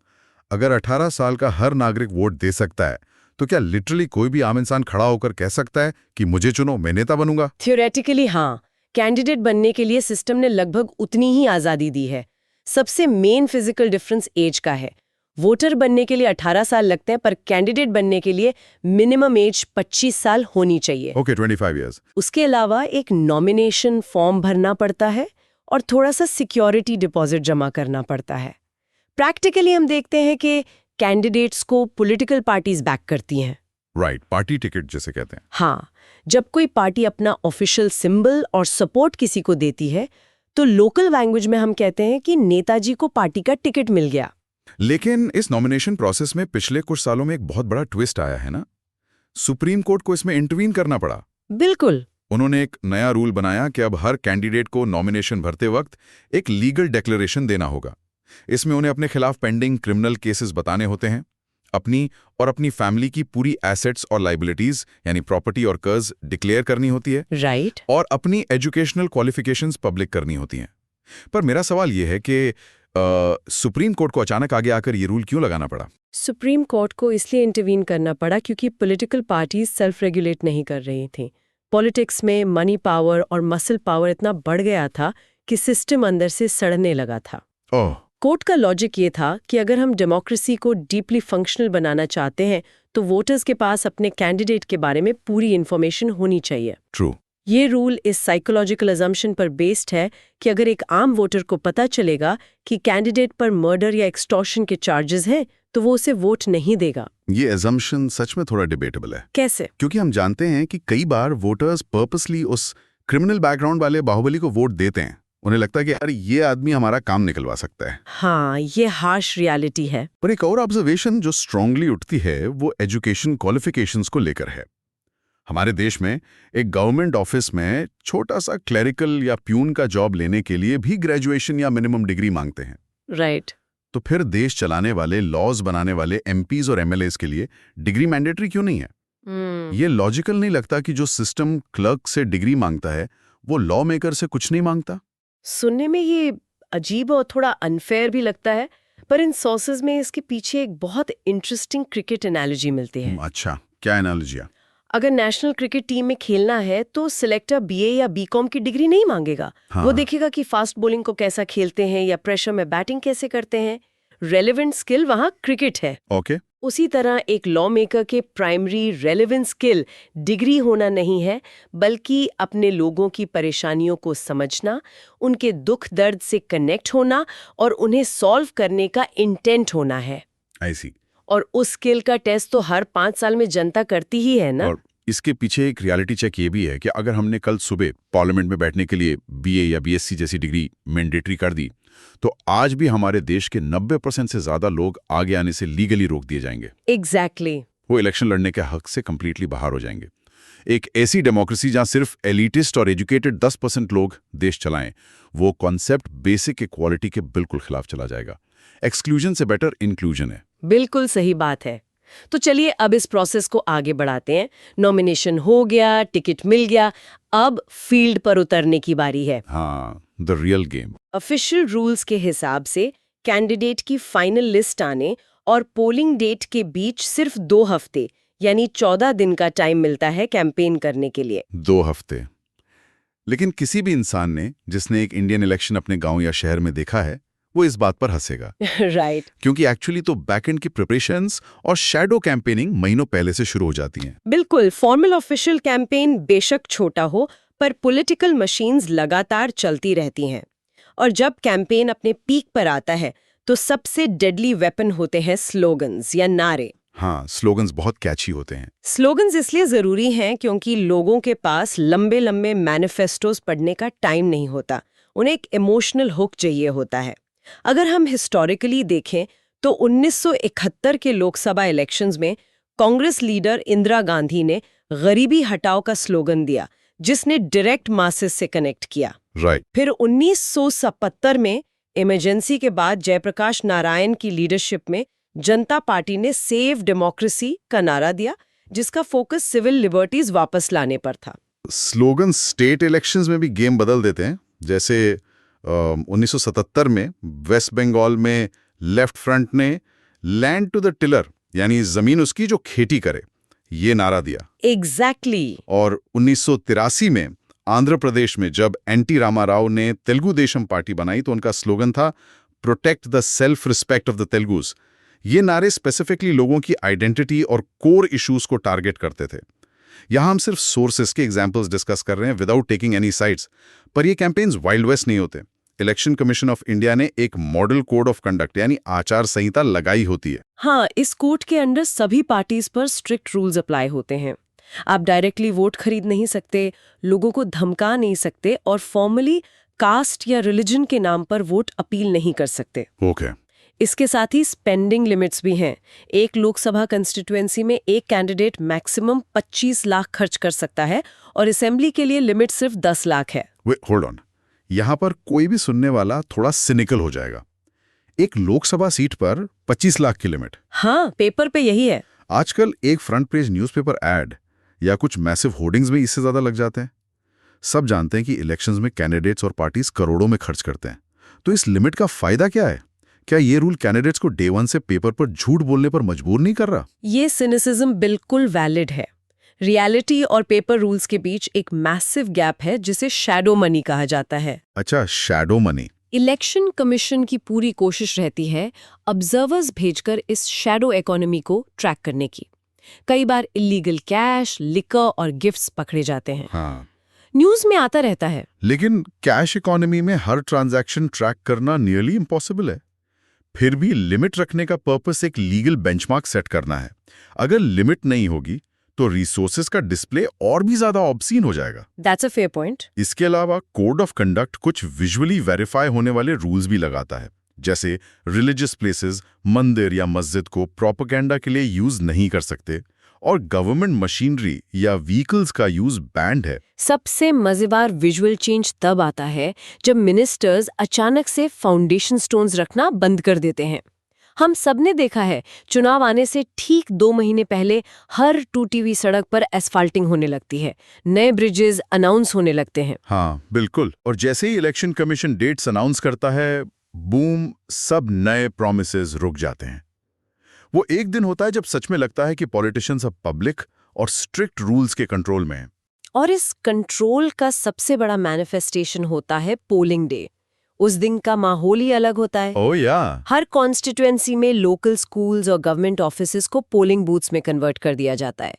अगर 18 साल का हर नागरिक वोट दे सकता है तो क्या लिटरली कोई भी आम इंसान खड़ा होकर कह सकता है कि मुझे चुनो, मैं नेता बनूंगा? थ्योरेटिकली हाँ, कैंडिडेट बनने के लिए सिस्टम ने लगभग उतनी ही आजादी दी है। सबसे मेन फिजिकल डिफरेंस एज का है। वोटर बनने के लिए 18 साल लगते हैं, पर कैंडिडेट बनने के लिए मिनिमम एज 25 साल होनी चाहिए। Okay, 25 years. उसके अलावा एक नॉमिनेशन फॉर्म भरना पड़ता है और थोड़ा सा सिक्योरिटी डिपॉजिट जमा करना पड़ता है। प्रैक्टिकली हम देखते हैं कि कैंडिडेट्स को पॉलिटिकल पार्टीज बैक करती हैं। राइट, पार्टी टिकट जिसे कहते हैं। हाँ, जब कोई पार्टी अपना ऑफिशियल सिंबल और सपोर्ट किसी को देती है तो लोकल लैंग्वेज में हम कहते हैं कि नेताजी को पार्टी का टिकट मिल गया। लेकिन इस नॉमिनेशन प्रोसेस में पिछले कुछ सालों में एक बहुत बड़ा ट्विस्ट आया है ना? सुप्रीम कोर्ट को इसमें इंटरवीन करना पड़ा। बिल्कुल। उन्होंने एक नया रूल बनाया कि अब हर कैंडिडेट को नॉमिनेशन भरते वक्त एक लीगल डिक्लेरेशन देना होगा। इसमें उन्हें अपने खिलाफ पेंडिंग क्रिमिनल केसेस बताने होते हैं, अपनी और अपनी फैमिली की पूरी एसेट्स और लाइबिलिटीज यानी प्रॉपर्टी और कर्ज डिक्लेयर करनी होती है। राइट। और अपनी एजुकेशनल क्वालिफिकेशंस पब्लिक करनी होती हैं। पर मेरा सवाल यह है कि सुप्रीम कोर्ट को अचानक आगे आकर ये रूल क्यों लगाना पड़ा? सुप्रीम कोर्ट को इसलिए इंटरवीन करना पड़ा क्योंकि पॉलिटिकल पार्टीज सेल्फ रेगुलेट नहीं कर रही थी। पॉलिटिक्स में मनी पावर और मसल पावर इतना बढ़ गया था कि सिस्टम अंदर से सड़ने लगा था। ओह। कोर्ट का लॉजिक ये था कि अगर हम डेमोक्रेसी को डीपली फंक्शनल बनाना चाहते हैं तो वोटर्स के पास अपने कैंडिडेट के बारे में पूरी इन्फॉर्मेशन होनी चाहिए। ट्रू। ये रूल इस साइकोलॉजिकल अजम्पशन पर बेस्ड है कि अगर एक आम वोटर को पता चलेगा कि कैंडिडेट पर मर्डर या एक्सटॉर्शन के चार्जेस हैं तो वो उसे वोट नहीं देगा। ये अजम्पशन सच में थोड़ा डिबेटेबल है। कैसे? क्योंकि हम जानते हैं कि कई बार वोटर्स पर्पसली उस क्रिमिनल बैकग्राउंड वाले बाहुबली को वोट देते हैं उन्हें लगता है कि यार ये आदमी हमारा काम निकलवा सकता है। हाँ, ये हार्श रियलिटी है। पर एक और ऑब्जर्वेशन जो स्ट्रांगली उठती है वो एजुकेशन क्वालिफिकेशंस को लेकर है। हमारे देश में एक गवर्नमेंट ऑफिस में छोटा सा क्लरिकल या प्यून का जॉब लेने के लिए भी ग्रेजुएशन या मिनिमम डिग्री मांगते हैं। राइट। तो फिर देश चलाने वाले, लॉज बनाने वाले एमपीज और एमएलएस के लिए डिग्री मैंडेटरी क्यों नहीं है? ये लॉजिकल नहीं लगता कि जो सिस्टम क्लर्क से डिग्री मांगता है वो लॉ मेकर से कुछ नहीं मांगता? सुनने में ये अजीब और थोड़ा अनफेयर भी लगता है, पर इन सोर्सेज में इसके पीछे एक बहुत इंटरेस्टिंग क्रिकेट एनालॉजी मिलती है। अच्छा, क्या एनालॉजिया? अगर नेशनल क्रिकेट टीम में खेलना है तो सिलेक्टर बीए या बीकॉम की डिग्री नहीं मांगेगा। हाँ। वो देखेगा कि फास्ट बॉलिंग को कैसा खेलते हैं या प्रेशर में बैटिंग कैसे करते हैं। रेलेवेंट स्किल वहाँ क्रिकेट है। ओके। उसी तरह एक लॉ मेकर के प्राइमरी रेलेवेंट स्किल डिग्री होना नहीं है, बल्कि अपने लोगों की परेशानियों को समझना, उनके दुख दर्द से कनेक्ट होना और उन्हें सॉल्व करने का इंटेंट होना है। आई सी। और उस स्किल का टेस्ट तो हर 5 साल में जनता करती ही है ना। और इसके पीछे एक रियलिटी चेक ये भी है कि अगर हमने कल सुबह पार्लियामेंट में बैठने के लिए बीए या बीएससी जैसी डिग्री मैंडेटरी कर दी तो आज भी हमारे देश के 90% से ज्यादा लोग आगे आने से लीगली रोक दिए जाएंगे। एग्जैक्टली। वो इलेक्शन लड़ने के हक से कंप्लीटली बाहर हो जाएंगे। एक ऐसी डेमोक्रेसी जहां सिर्फ एलिटिस्ट और एजुकेटेड 10% लोग देश चलाएं, वो कॉन्सेप्ट बेसिक इक्वालिटी के बिल्कुल खिलाफ चला जाएगा। एक्सक्लूजन से बेटर इंक्लूजन है। बिल्कुल सही बात है। तो चलिए अब इस प्रोसेस को आगे बढ़ाते हैं। नॉमिनेशन हो गया, टिकट मिल गया, अब फील्ड पर उतरने की बारी है। हाँ, the real game. Official rules के हिसाब से कैंडिडेट की फाइनल लिस्ट आने और पोलिंग डेट के बीच सिर्फ 2 हफ्ते यानी 14 दिन का टाइम मिलता है कैंपेन करने के लिए। 2 हफ्ते। लेकिन किसी भी इंसान ने जिसने एक इंडियन इलेक्शन अपने गांव या शहर में देखा है वो इस बात पर हंसेगा। राइट। क्योंकि एक्चुअली तो बैकएंड की प्रिपरेशंस और शैडो कैंपेनिंग महीनों पहले से शुरू हो जाती हैं। बिल्कुल। फॉर्मल ऑफिशियल कैंपेन बेशक छोटा हो, पर पॉलिटिकल मशीन्स लगातार चलती रहती हैं। और जब कैंपेन अपने पीक पर आता है तो सबसे डेडली वेपन होते हैं स्लोगन्स या नारे। हाँ, स्लोगन्स बहुत कैची होते हैं। स्लोगन्स इसलिए जरूरी हैं क्योंकि लोगों के पास लंबे लंबे मैनिफेस्टोज पढ़ने का टाइम नहीं होता, उन्हें एक इमोशनल हुक चाहिए होता है। अगर हम हिस्टोरिकली देखें तो 1971 के लोकसभा इलेक्शंस में कांग्रेस लीडर इंदिरा गांधी ने गरीबी हटाओ का स्लोगन दिया, जिसने डायरेक्ट मासेस से कनेक्ट किया। राइट। फिर 1977 में इमरजेंसी के बाद जयप्रकाश नारायण की लीडरशिप में जनता पार्टी ने सेव डेमोक्रेसी का नारा दिया, जिसका फोकस सिविल लिबर्टीज वापस लाने पर था। स्लोगन स्टेट इलेक्शंस में भी गेम बदल देते हैं। जैसे 1977 में वेस्ट बंगाल में लेफ्ट फ्रंट ने लैंड टू द टिलर यानी जमीन उसकी जो खेती करे, ये नारा दिया। एग्जैक्टली। और 1983 में आंध्र प्रदेश में जब एनटी रामा राव ने तेलुगु देशम पार्टी बनाई तो उनका स्लोगन था protect the self respect of the Telugus. ये नारे स्पेसिफिकली लोगों की आइडेंटिटी और कोर इश्यूज को टारगेट करते थे। यहां हम सिर्फ सोर्सेस के एग्जांपल्स डिस्कस कर रहे हैं विदाउट टेकिंग एनी साइड्स, पर ये कैंपेन्स वाइल्ड वेस्ट नहीं होते। इलेक्शन कमीशन ऑफ इंडिया ने एक मॉडल कोड ऑफ कंडक्ट यानी आचार संहिता लगाई होती है। हाँ, इस कोड के अंडर सभी पार्टीज पर स्ट्रिक्ट रूल्स अप्लाई होते हैं। आप डायरेक्टली वोट खरीद नहीं सकते, लोगों को धमका नहीं सकते और फॉर्मली कास्ट या रिलीजन के नाम पर वोट अपील नहीं कर सकते। ओके। इसके साथ ही स्पेंडिंग लिमिट्स भी हैं। एक लोकसभा कंस्टिट्यूएंसी में एक कैंडिडेट मैक्सिमम 25 लाख खर्च कर सकता है और असेंबली के लिए लिमिट सिर्फ 10 लाख है। Wait, hold on. यहां पर कोई भी सुनने वाला थोड़ा सिनिकल हो जाएगा। एक लोकसभा सीट पर 25 लाख की लिमिट। हाँ, पेपर पे यही है। आजकल एक फ्रंट पेज न्यूज़पेपर एड या कुछ मैसिव होर्डिंग्स में इससे ज्यादा लग जाते हैं। सब जानते हैं कि इलेक्शंस में कैंडिडेट्स और पार्टीज करोड़ों में खर्च करते हैं, तो इस लिमिट का फायदा क्या है? क्या ये रूल कैंडिडेट्स को डे 1 से पेपर पर झूठ बोलने पर मजबूर नहीं कर रहा? ये सिनिसिज्म बिल्कुल वैलिड है। रियलिटी और पेपर रूल्स के बीच एक मैसिव गैप है जिसे शैडो मनी कहा जाता है। अच्छा, शैडो मनी। इलेक्शन कमीशन की पूरी कोशिश रहती है ऑब्जर्वर्स भेजकर इस शैडो इकोनॉमी को ट्रैक करने की। कई बार इलीगल कैश, लिकर और गिफ्ट्स पकड़े जाते हैं। हाँ, न्यूज में आता रहता है। लेकिन कैश इकोनॉमी में हर ट्रांजैक्शन ट्रैक करना नियरली इम्पॉसिबल है। फिर भी लिमिट रखने का पर्पस एक लीगल बेंचमार्क सेट करना है। अगर लिमिट नहीं होगी तो रिसोर्सेज का डिस्प्ले और भी ज्यादा ऑब्सीन हो जाएगा। That's a fair point. इसके अलावा कोड ऑफ कंडक्ट कुछ विजुअली वेरीफाई होने वाले रूल्स भी लगाता है, जैसे रिलीजियस प्लेसेस, मंदिर या मस्जिद को प्रोपेगेंडा के लिए यूज नहीं कर सकते, और गवर्नमेंट मशीनरी या व्हीकल्स का यूज बैंड है। सबसे मजेदार विजुअल चेंज तब आता है जब मिनिस्टर्स अचानक से फाउंडेशन स्टोन्स रखना बंद कर देते हैं। हम सबने देखा है, चुनाव आने से ठीक 2 महीने पहले हर टूटी हुई सड़क पर एस्फाल्टिंग होने लगती है, नए ब्रिजेस अनाउंस होने लगते हैं। हाँ बिल्कुल, और जैसे ही इलेक्शन कमीशन डेट्स अनाउंस करता है, बूम, सब नए प्रोमिसेस रुक जाते हैं। वो एक दिन होता है जब सच में लगता है कि पॉलिटिशियंस अब पब्लिक और स्ट्रिक्ट रूल्स के कंट्रोल में हैं। और इस कंट्रोल का सबसे बड़ा मैनिफेस्टेशन होता है पोलिंग डे। उस दिन का माहौल ही अलग होता है। ओह या, हर कॉन्स्टिट्यूएंसी में लोकल स्कूल्स और गवर्नमेंट ऑफिसेज को पोलिंग बूथ्स में कन्वर्ट कर दिया जाता है।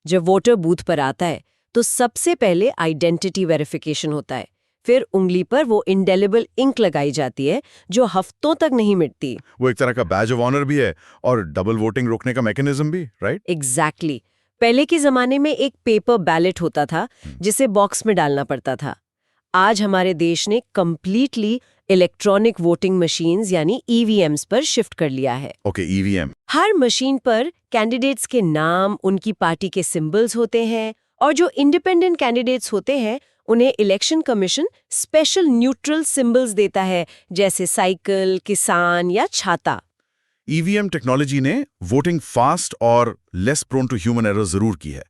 जब वोटर बूथ पर आता है तो सबसे पहले आइडेंटिटी वेरिफिकेशन होता है, फिर उंगली पर वो इंडेलिबल इंक लगाई जाती है जो हफ्तों तक नहीं मिटती। वो एक तरह का बैज ऑफ ऑनर भी है और डबल वोटिंग रोकने का मैकेनिज्म भी, राइट? एग्जैक्टली। पहले के जमाने में एक पेपर बैलेट होता था जिसे बॉक्स में डालना पड़ता था। आज हमारे देश ने कंप्लीटली इलेक्ट्रॉनिक वोटिंग मशीन्स यानी ईवीएम्स पर शिफ्ट कर लिया है। Okay, EVM. हर मशीन पर कैंडिडेट्स के नाम, उनकी पार्टी के सिंबल्स होते हैं, और जो इंडिपेंडेंट कैंडिडेट्स होते हैं उन्हें election commission special neutral symbols देता है, जैसे साइकिल, किसान या छाता। ईवीएम टेक्नोलॉजी ने वोटिंग फास्ट और less prone to human error जरूर की है,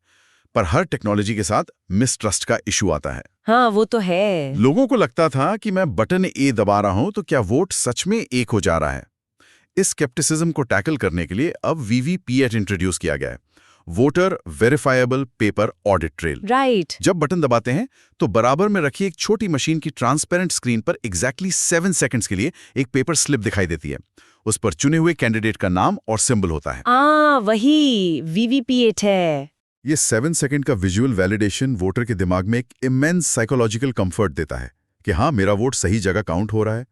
पर हर टेक्नोलॉजी के साथ मिसट्रस्ट का इशू आता है। हाँ, वो तो है। लोगों को लगता था कि मैं बटन ए दबा रहा हूं तो क्या वोट सच में एक हो जा रहा है। इस स्केप्टिसिज्म को टैकल करने के लिए अब वीवीपीएटी इंट्रोड्यूस किया गया है, voter verifiable paper audit trail. Right. जब बटन दबाते हैं तो बराबर में रखी एक छोटी मशीन की ट्रांसपेरेंट स्क्रीन पर एग्जैक्टली 7 सेकंड्स के लिए एक पेपर स्लिप दिखाई देती है। उस पर चुने हुए कैंडिडेट का नाम और सिंबल होता है। वही वीवीपीएटी है। ये 7 सेकंड का विजुअल वैलिडेशन वोटर के दिमाग में एक इमेंस साइकोलॉजिकल कंफर्ट देता है कि हाँ, मेरा वोट सही जगह काउंट हो रहा है।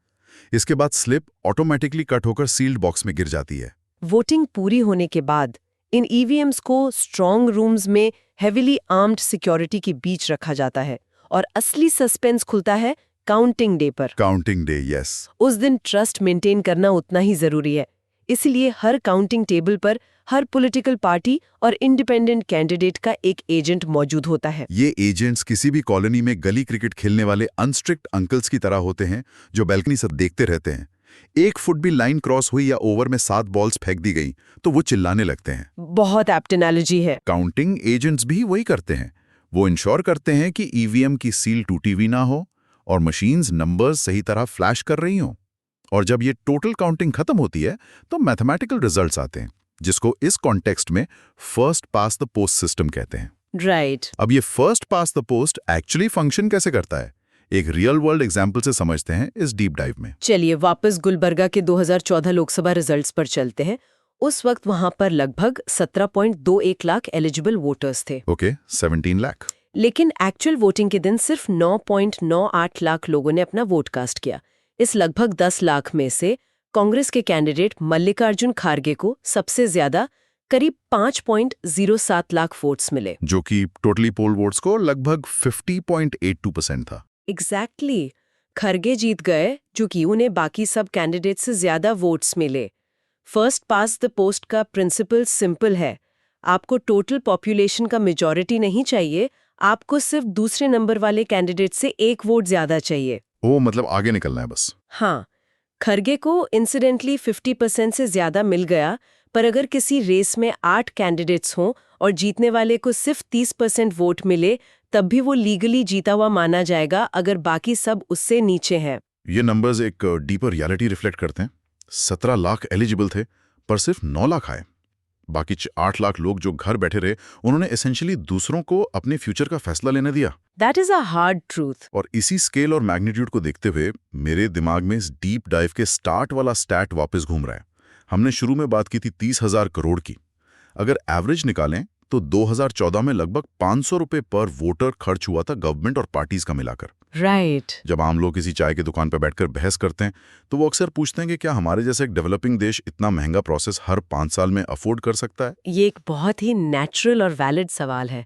इसके बाद स्लिप ऑटोमेटिकली कट होकर सील्ड बॉक्स में गिर जाती है। वोटिंग पूरी होने के बाद इन ईवीएम्स को स्ट्रॉन्ग रूम्स में हेविली आर्म्ड सिक्योरिटी के बीच रखा जाता है, और असली सस्पेंस खुलता है काउंटिंग डे पर। Counting day, yes. उस दिन ट्रस्ट मेंटेन करना उतना ही जरूरी है। इसलिए हर काउंटिंग टेबल पर हर पॉलिटिकल पार्टी और इंडिपेंडेंट कैंडिडेट का एक एजेंट मौजूद होता है। ये एजेंट्स किसी भी कॉलोनी में गली क्रिकेट खेलने वाले अनस्ट्रिक्ट अंकल्स की तरह होते हैं जो बैल्कनी से देखते रहते हैं। 1 फुट भी लाइन क्रॉस हुई या ओवर में 7 बॉल्स फेंक दी गई तो वो चिल्लाने लगते हैं। बहुत एप्ट एनालॉजी है। काउंटिंग एजेंट्स भी वही करते हैं। वो इंश्योर करते हैं कि ईवीएम की सील टूटी हुई ना हो और मशीन्स नंबर्स सही तरह फ्लैश कर रही हों। और जब ये टोटल काउंटिंग खत्म होती है तो मैथमेटिकल रिजल्ट्स आते हैं, जिसको इस कॉन्टेक्स्ट में first pass the post system कहते हैं। राइट। अब ये first pass the post actually function कैसे करता है, एक रियल वर्ल्ड एग्जाम्पल से समझते हैं इस डीप डाइव में। चलिए वापस गुलबर्गा के 2014 लोकसभा रिजल्ट्स पर चलते हैं। उस वक्त वहां पर लगभग 17.21 लाख एलिजिबल वोटर्स थे। ओके, 17 लाख। लेकिन एक्चुअल वोटिंग के दिन सिर्फ 9.98 लाख लोगों ने अपना वोट कास्ट किया। इस लगभग 10 लाख में से कांग्रेस के कैंडिडेट मल्लिकार्जुन खारगे को सबसे ज्यादा करीब 5.07 लाख वोट्स मिले, जो कि टोटली पोल वोट्स को लगभग 50.82% था। एग्जैक्टली। खरगे जीत गए जो कि उन्हें बाकी सब कैंडिडेट से ज्यादा वोट्स मिले। फर्स्ट पास द पोस्ट का प्रिंसिपल सिंपल है। आपको टोटल पॉपुलेशन का मेजॉरिटी नहीं चाहिए, आपको सिर्फ दूसरे नंबर वाले कैंडिडेट से 1 वोट ज्यादा चाहिए। ओ, मतलब आगे निकलना है बस। हाँ, खरगे को इंसिडेंटली 50% से ज्यादा मिल गया, पर अगर किसी रेस में 8 कैंडिडेट्स हों और जीतने वाले को सिर्फ 30% वोट मिले, तब भी वो लीगली जीता हुआ माना जाएगा अगर बाकी सब उससे नीचे हैं। ये नंबर्स एक डीपर रियलिटी रिफ्लेक्ट करते हैं। 17 लाख एलिजिबल थे पर सिर्फ 9 लाख आए। बाकी 8 लाख लोग जो घर बैठे रहे, उन्होंने एसेंशियली दूसरों को अपने फ्यूचर का फैसला लेने दिया। That is a hard truth. और इसी स्केल और मैग्नीट्यूड को देखते हुए मेरे दिमाग में इस डीप डाइव के स्टार्ट वाला स्टैट वापस घूम रहा है। हमने शुरू में बात की थी 30,000 करोड़ की। अगर एवरेज निकालें तो 2014 में लगभग 500 रुपए पर वोटर खर्च हुआ था गवर्नमेंट और पार्टीज का मिलाकर। राइट। जब आम लोग किसी चाय की दुकान पर बैठकर बहस करते हैं तो वो अक्सर पूछते हैं कि क्या हमारे जैसे एक डेवलपिंग देश इतना महंगा प्रोसेस हर 5 साल में अफोर्ड कर सकता है। ये एक बहुत ही नेचुरल और वैलिड सवाल है,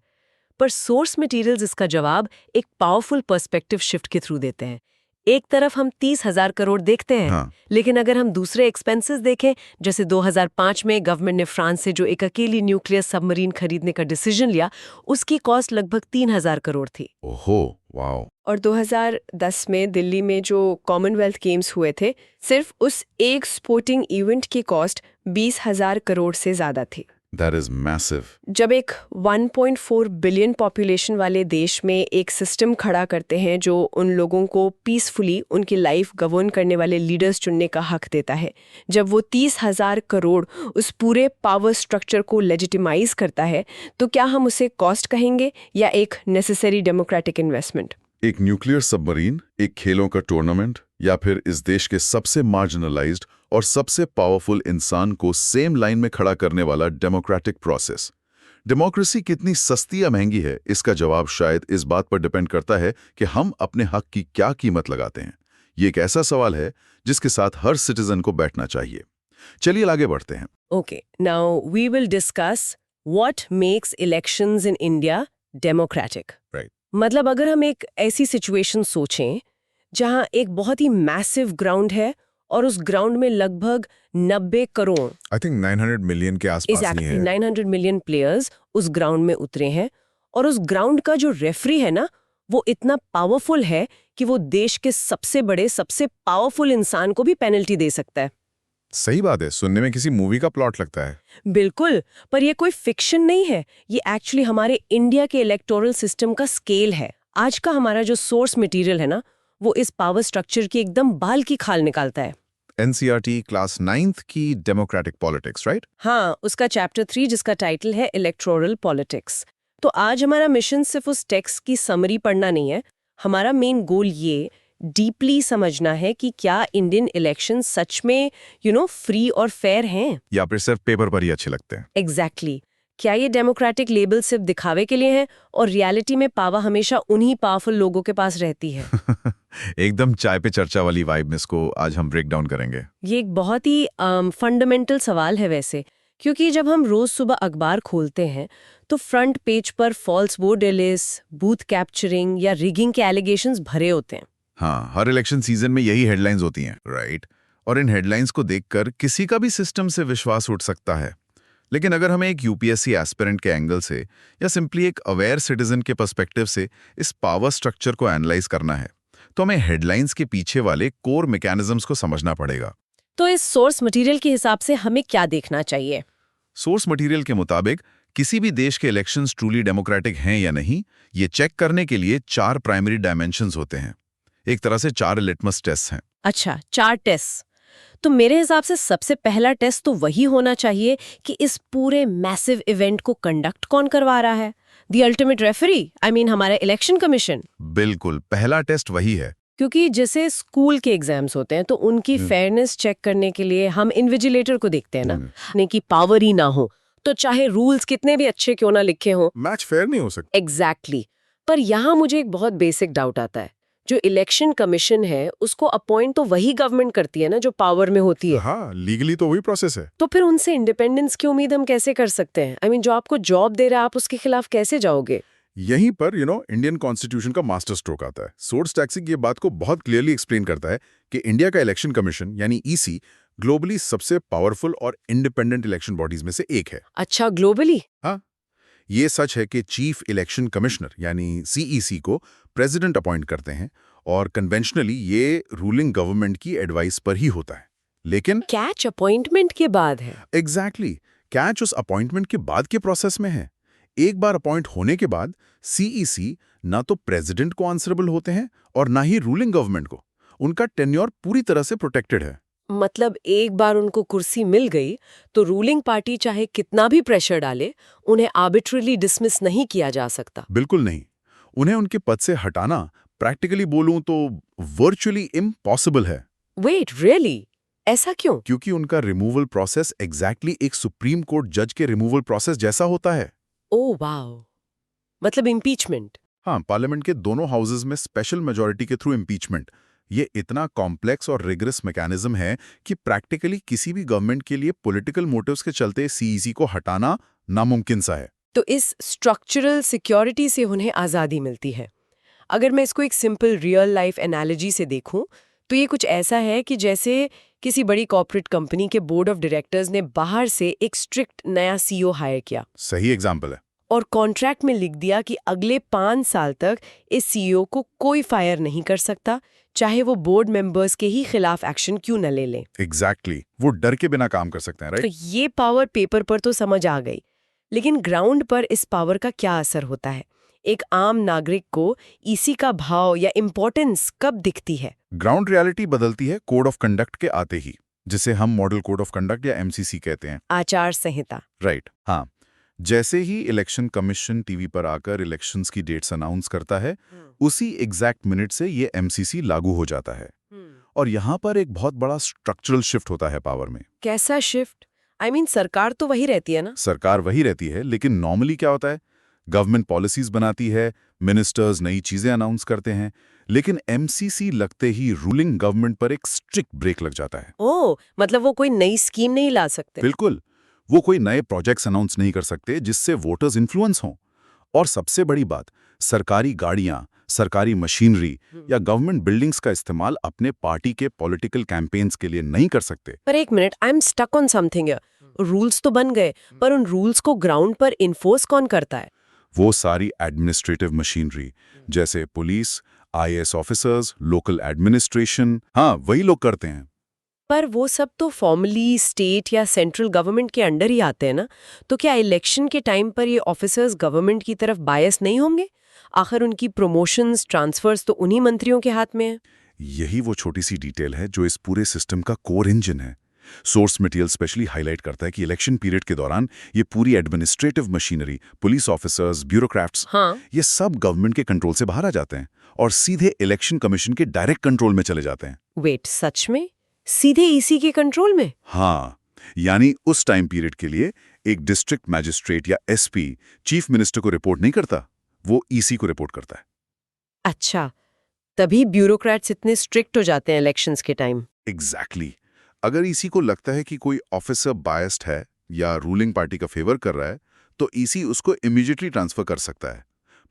पर सोर्स मटेरियल्स इसका जवाब एक पावरफुल पर्सपेक्टिव शिफ्ट के थ्रू देते हैं। एक तरफ हम 30,000 करोड़ देखते हैं, हाँ। लेकिन अगर हम दूसरे एक्सपेंसेस देखें, जैसे 2005 में गवर्नमेंट ने फ्रांस से जो एक अकेली न्यूक्लियर सबमरीन खरीदने का डिसीजन लिया, उसकी कॉस्ट लगभग 3,000 करोड़ थी। ओहो, वाओ। और 2010 में दिल्ली में जो कॉमनवेल्थ गेम्स हुए थे, सिर्फ उस एक स्पोर्टिंग इवेंट की कॉस्ट 20,000 करोड़ से ज्यादा थी। That is massive. जब एक 1.4 बिलियन पॉपुलेशन वाले देश में एक सिस्टम खड़ा करते हैं जो उन लोगों को पीसफुली उनकी लाइफ गवर्न करने वाले लीडर्स चुनने का हक देता है, जब वो 30,000 करोड़ उस पूरे पावर स्ट्रक्चर को लेजिटिमाइज करता है, तो क्या हम उसे कॉस्ट कहेंगे या एक नेसेसरी डेमोक्रेटिक इन्वेस्टमेंट? एक न्यूक्लियर सबमरीन, एक खेलों का टूर्नामेंट, या फिर इस देश के सबसे मार्जिनलाइज्ड और सबसे पावरफुल इंसान को सेम लाइन में खड़ा करने वाला डेमोक्रेटिक प्रोसेस। डेमोक्रेसी कितनी सस्ती या महंगी है, इसका जवाब शायद इस बात पर डिपेंड करता है कि हम अपने हक की क्या कीमत लगाते हैं। ये एक ऐसा सवाल है जिसके साथ हर सिटीजन को बैठना चाहिए। चलिए आगे बढ़ते हैं। Okay, now we will discuss what makes elections in India democratic. Right. मतलब अगर हम एक ऐसी सिचुएशन सोचें जहां एक बहुत ही मैसिव ग्राउंड है और उस ग्राउंड में लगभग 90 करोड़ आई थिंक 900 मिलियन के आसपास ही है। 900 मिलियन प्लेयर्स उस ग्राउंड में उतरे हैं, और उस ग्राउंड का जो रेफरी है ना, वो इतना पावरफुल है कि वो देश के सबसे बड़े, सबसे पावरफुल इंसान को भी पेनल्टी दे सकता है। सही बात है, सुनने में किसी मूवी का प्लॉट लगता है। बिल्कुल, पर ये कोई फिक्शन नहीं है, ये एक्चुअली हमारे इंडिया के इलेक्टोरल सिस्टम का स्केल है। आज का हमारा जो सोर्स मटेरियल है ना, वो इस पावर स्ट्रक्चर की एकदम बाल की खाल निकालता है। एनसीईआरटी क्लास 9th की डेमोक्रेटिक पॉलिटिक्स, राइट? हाँ, उसका चैप्टर 3 जिसका टाइटल है इलेक्टोरल पॉलिटिक्स। तो आज हमारा मिशन सिर्फ उस टेक्स्ट की समरी पढ़ना नहीं है, हमारा मेन गोल ये डीपली समझना है कि क्या इंडियन इलेक्शन सच में फ्री और फेयर हैं, या फिर सिर्फ पेपर पर ही अच्छे लगते हैं। एग्जैक्टली। क्या ये डेमोक्रेटिक लेबल सिर्फ दिखावे के लिए है और रियलिटी में पावर हमेशा उन्हीं पावरफुल लोगों के पास रहती है? एकदम चाय पे चर्चा वाली वाइब में इसको आज हम ब्रेक डाउन करेंगे। ये एक बहुत ही फंडामेंटल सवाल है वैसे, क्योंकि जब हम रोज सुबह अखबार खोलते हैं तो फ्रंट पेज पर false vote release, booth capturing या रिगिंग के एलिगेशंस भरे होते हैं। हाँ, हर इलेक्शन सीजन में यही हेडलाइंस होती हैं, राइट? और इन हेडलाइंस को देखकर किसी का भी सिस्टम से विश्वास उठ सकता है। लेकिन अगर हमें एक यूपीएससी एस्पिरेंट के एंगल से या सिंपली एक अवेयर सिटीजन के पर्सपेक्टिव से इस पावर स्ट्रक्चर को एनालाइज करना है, तो हमें हेडलाइंस के पीछे वाले कोर मैकेनिज्म्स को समझना पड़ेगा। तो इस सोर्स मटेरियल के हिसाब से हमें क्या देखना चाहिए? सोर्स मटेरियल के मुताबिक किसी भी देश के इलेक्शंस ट्रूली डेमोक्रेटिक हैं या नहीं, ये चेक करने के लिए 4 प्राइमरी डायमेंशंस होते हैं। एक तरह से 4 लिटमस टेस्ट हैं। अच्छा, 4 टेस्ट। तो मेरे हिसाब से सबसे पहला टेस्ट तो वही होना चाहिए कि इस पूरे मैसिव इवेंट को कंडक्ट कौन करवा रहा है। The ultimate referee, I mean हमारा इलेक्शन कमीशन। बिल्कुल, पहला टेस्ट वही है। क्योंकि जैसे स्कूल के एग्जाम्स होते हैं तो उनकी फेयरनेस चेक करने के लिए हम इन्विजिलेटर को देखते हैं ना, नहीं कि पावर ही ना हो, तो चाहे रूल्स कितने भी अच्छे क्यों ना लिखे हो, मैच फेयर नहीं हो सकता। एग्जैक्टली। पर यहाँ मुझे एक बहुत बेसिक डाउट आता है, जो इलेक्शन कमीशन है उसको अपॉइंट तो वही गवर्नमेंट करती है ना जो पावर में होती है। हाँ, लीगली तो वही प्रोसेस है। तो फिर उनसे इंडिपेंडेंस की उम्मीद हम कैसे कर सकते हैं? आई मीन जो आपको जॉब दे रहा है, आप उसके खिलाफ कैसे जाओगे? यहीं पर इंडियन कॉन्स्टिट्यूशन का मास्टर स्ट्रोक आता है। सोर्स टैक्सिंग ये बात को बहुत क्लियरली एक्सप्लेन करता है कि इंडिया का इलेक्शन कमीशन यानी ईसी ग्लोबली सबसे पावरफुल और इंडिपेंडेंट इलेक्शन बॉडीज में से एक है। अच्छा, ग्लोबली? हाँ, ये सच है कि चीफ इलेक्शन कमिश्नर यानी सीईसी को प्रेसिडेंट अपॉइंट करते हैं और कन्वेंशनली ये रूलिंग गवर्नमेंट की एडवाइस पर ही होता है। लेकिन कैच अपॉइंटमेंट के बाद है। एग्जैक्टली, कैच उस अपॉइंटमेंट के बाद के प्रोसेस में है। एक बार अपॉइंट होने के बाद सीईसी ना तो प्रेसिडेंट को आंसरेबल होते हैं और ना ही रूलिंग गवर्नमेंट को। उनका टेन्योर पूरी तरह से प्रोटेक्टेड है। मतलब एक बार उनको कुर्सी मिल गई तो रूलिंग पार्टी चाहे कितना भी प्रेशर डाले, उन्हें आर्बिट्रली डिसमिस नहीं किया जा सकता। बिल्कुल नहीं। उन्हें उनके पद से हटाना प्रैक्टिकली बोलूं तो वर्चुअली इम्पॉसिबल है। Wait, really? ऐसा क्यों? क्योंकि उनका रिमूवल प्रोसेस एग्जैक्टली एक सुप्रीम कोर्ट जज के रिमूवल प्रोसेस जैसा होता है। ओ वाओ, मतलब इम्पीचमेंट। हाँ, पार्लियामेंट के दोनों हाउसेज में स्पेशल मेजॉरिटी के थ्रू इम्पीचमेंट। ये इतना कॉम्प्लेक्स और रिगरस मैकेनिज्म है कि प्रैक्टिकली किसी भी गवर्नमेंट के लिए पॉलिटिकल मोटिव्स के चलते सीईसी को हटाना नामुमकिन सा है। तो इस स्ट्रक्चरल सिक्योरिटी से उन्हें आज़ादी मिलती है। अगर मैं इसको एक सिंपल रियल लाइफ एनालॉजी से देखूं, तो ये कुछ ऐसा है कि जैसे किसी बड़ी कॉर्पोरेट कंपनी के बोर्ड ऑफ डायरेक्टर्स ने बाहर से एक स्ट्रिक्ट नया सीईओ हायर किया सही एग्जाम्पल है। और कॉन्ट्रैक्ट में लिख दिया कि अगले 5 साल तक इस सीईओ को कोई फायर नहीं कर सकता, चाहे वो बोर्ड मेंबर्स के ही खिलाफ एक्शन क्यों न ले लें। एग्जैक्टली वो डर के बिना काम कर सकते हैं, तो राइट? ये पावर पेपर पर तो समझ आ गई, लेकिन ग्राउंड पर इस पावर का क्या असर होता है? एक आम नागरिक को ईसी का भाव या इम्पोर्टेंस कब दिखती है? ग्राउंड रियलिटी बदलती है कोड ऑफ कंडक्ट के आते ही, जिसे हम मॉडल कोड ऑफ कंडक्ट या एमसीसी कहते हैं। आचार संहिता। राइट, हाँ। जैसे ही इलेक्शन कमीशन टीवी पर आकर इलेक्शंस की डेट्स अनाउंस करता है, उसी एग्जैक्ट मिनट से ये एमसीसी लागू हो जाता है। और यहाँ पर एक बहुत बड़ा स्ट्रक्चरल शिफ्ट होता है पावर में। कैसा शिफ्ट? I mean, सरकार तो वही रहती है ना? सरकार वही रहती है, लेकिन नॉर्मली क्या होता है, गवर्नमेंट पॉलिसीज बनाती है, मिनिस्टर्स नई चीजें अनाउंस करते हैं, लेकिन एमसीसी लगते ही रूलिंग गवर्नमेंट पर एक स्ट्रिक्ट ब्रेक लग जाता है। ओह, मतलब वो कोई नई स्कीम नहीं ला सकते? बिल्कुल, वो कोई नए प्रोजेक्ट्स अनाउंस नहीं कर सकते जिससे वोटर्स इन्फ्लुएंस हों। और सबसे बड़ी बात, सरकारी गाड़ियां, सरकारी मशीनरी या गवर्नमेंट बिल्डिंग्स का इस्तेमाल अपने पार्टी के पॉलिटिकल कैंपेन्स के लिए नहीं कर सकते। पर एक minute, I am stuck on something. Rules तो बन गए, पर उन रूल्स को ग्राउंड पर इन्फोर्स कौन करता है? वो सारी एडमिनिस्ट्रेटिव मशीनरी, जैसे police, IAS officers, local administration, हाँ, वही लोग करते हैं। पर वो सब तो फॉर्मली स्टेट या सेंट्रल गवर्नमेंट के अंडर ही आते हैं ना, तो क्या इलेक्शन के टाइम पर ये ऑफिसर्स गवर्नमेंट की तरफ बायस नहीं होंगे? आखिर उनकी प्रमोशंस, ट्रांसफर्स तो उन्हीं मंत्रियों के हाथ में है। यही वो छोटी सी डिटेल है जो इस पूरे सिस्टम का कोर इंजन है। सोर्स मटेरियल स्पेशली हाईलाइट करता है कि इलेक्शन पीरियड के दौरान ये पूरी administrative machinery, police officers, bureaucrats, हाँ, ये सब गवर्नमेंट के कंट्रोल से बाहर आ जाते हैं और सीधे इलेक्शन कमीशन के डायरेक्ट कंट्रोल में चले जाते हैं। वेट, सच में? सीधे ईसी के कंट्रोल में? हाँ, यानी उस टाइम पीरियड के लिए एक डिस्ट्रिक्ट मैजिस्ट्रेट या एसपी चीफ मिनिस्टर को रिपोर्ट नहीं करता, वो ईसी को रिपोर्ट करता है। अच्छा, तभी ब्यूरोक्रेट्स इतने स्ट्रिक्ट हो जाते हैं इलेक्शंस के टाइम। एग्जैक्टली। अगर ईसी को लगता है कि कोई ऑफिसर बायस्ड है या रूलिंग पार्टी का फेवर कर रहा है, तो ईसी उसको इमीडिएटली ट्रांसफर कर सकता है।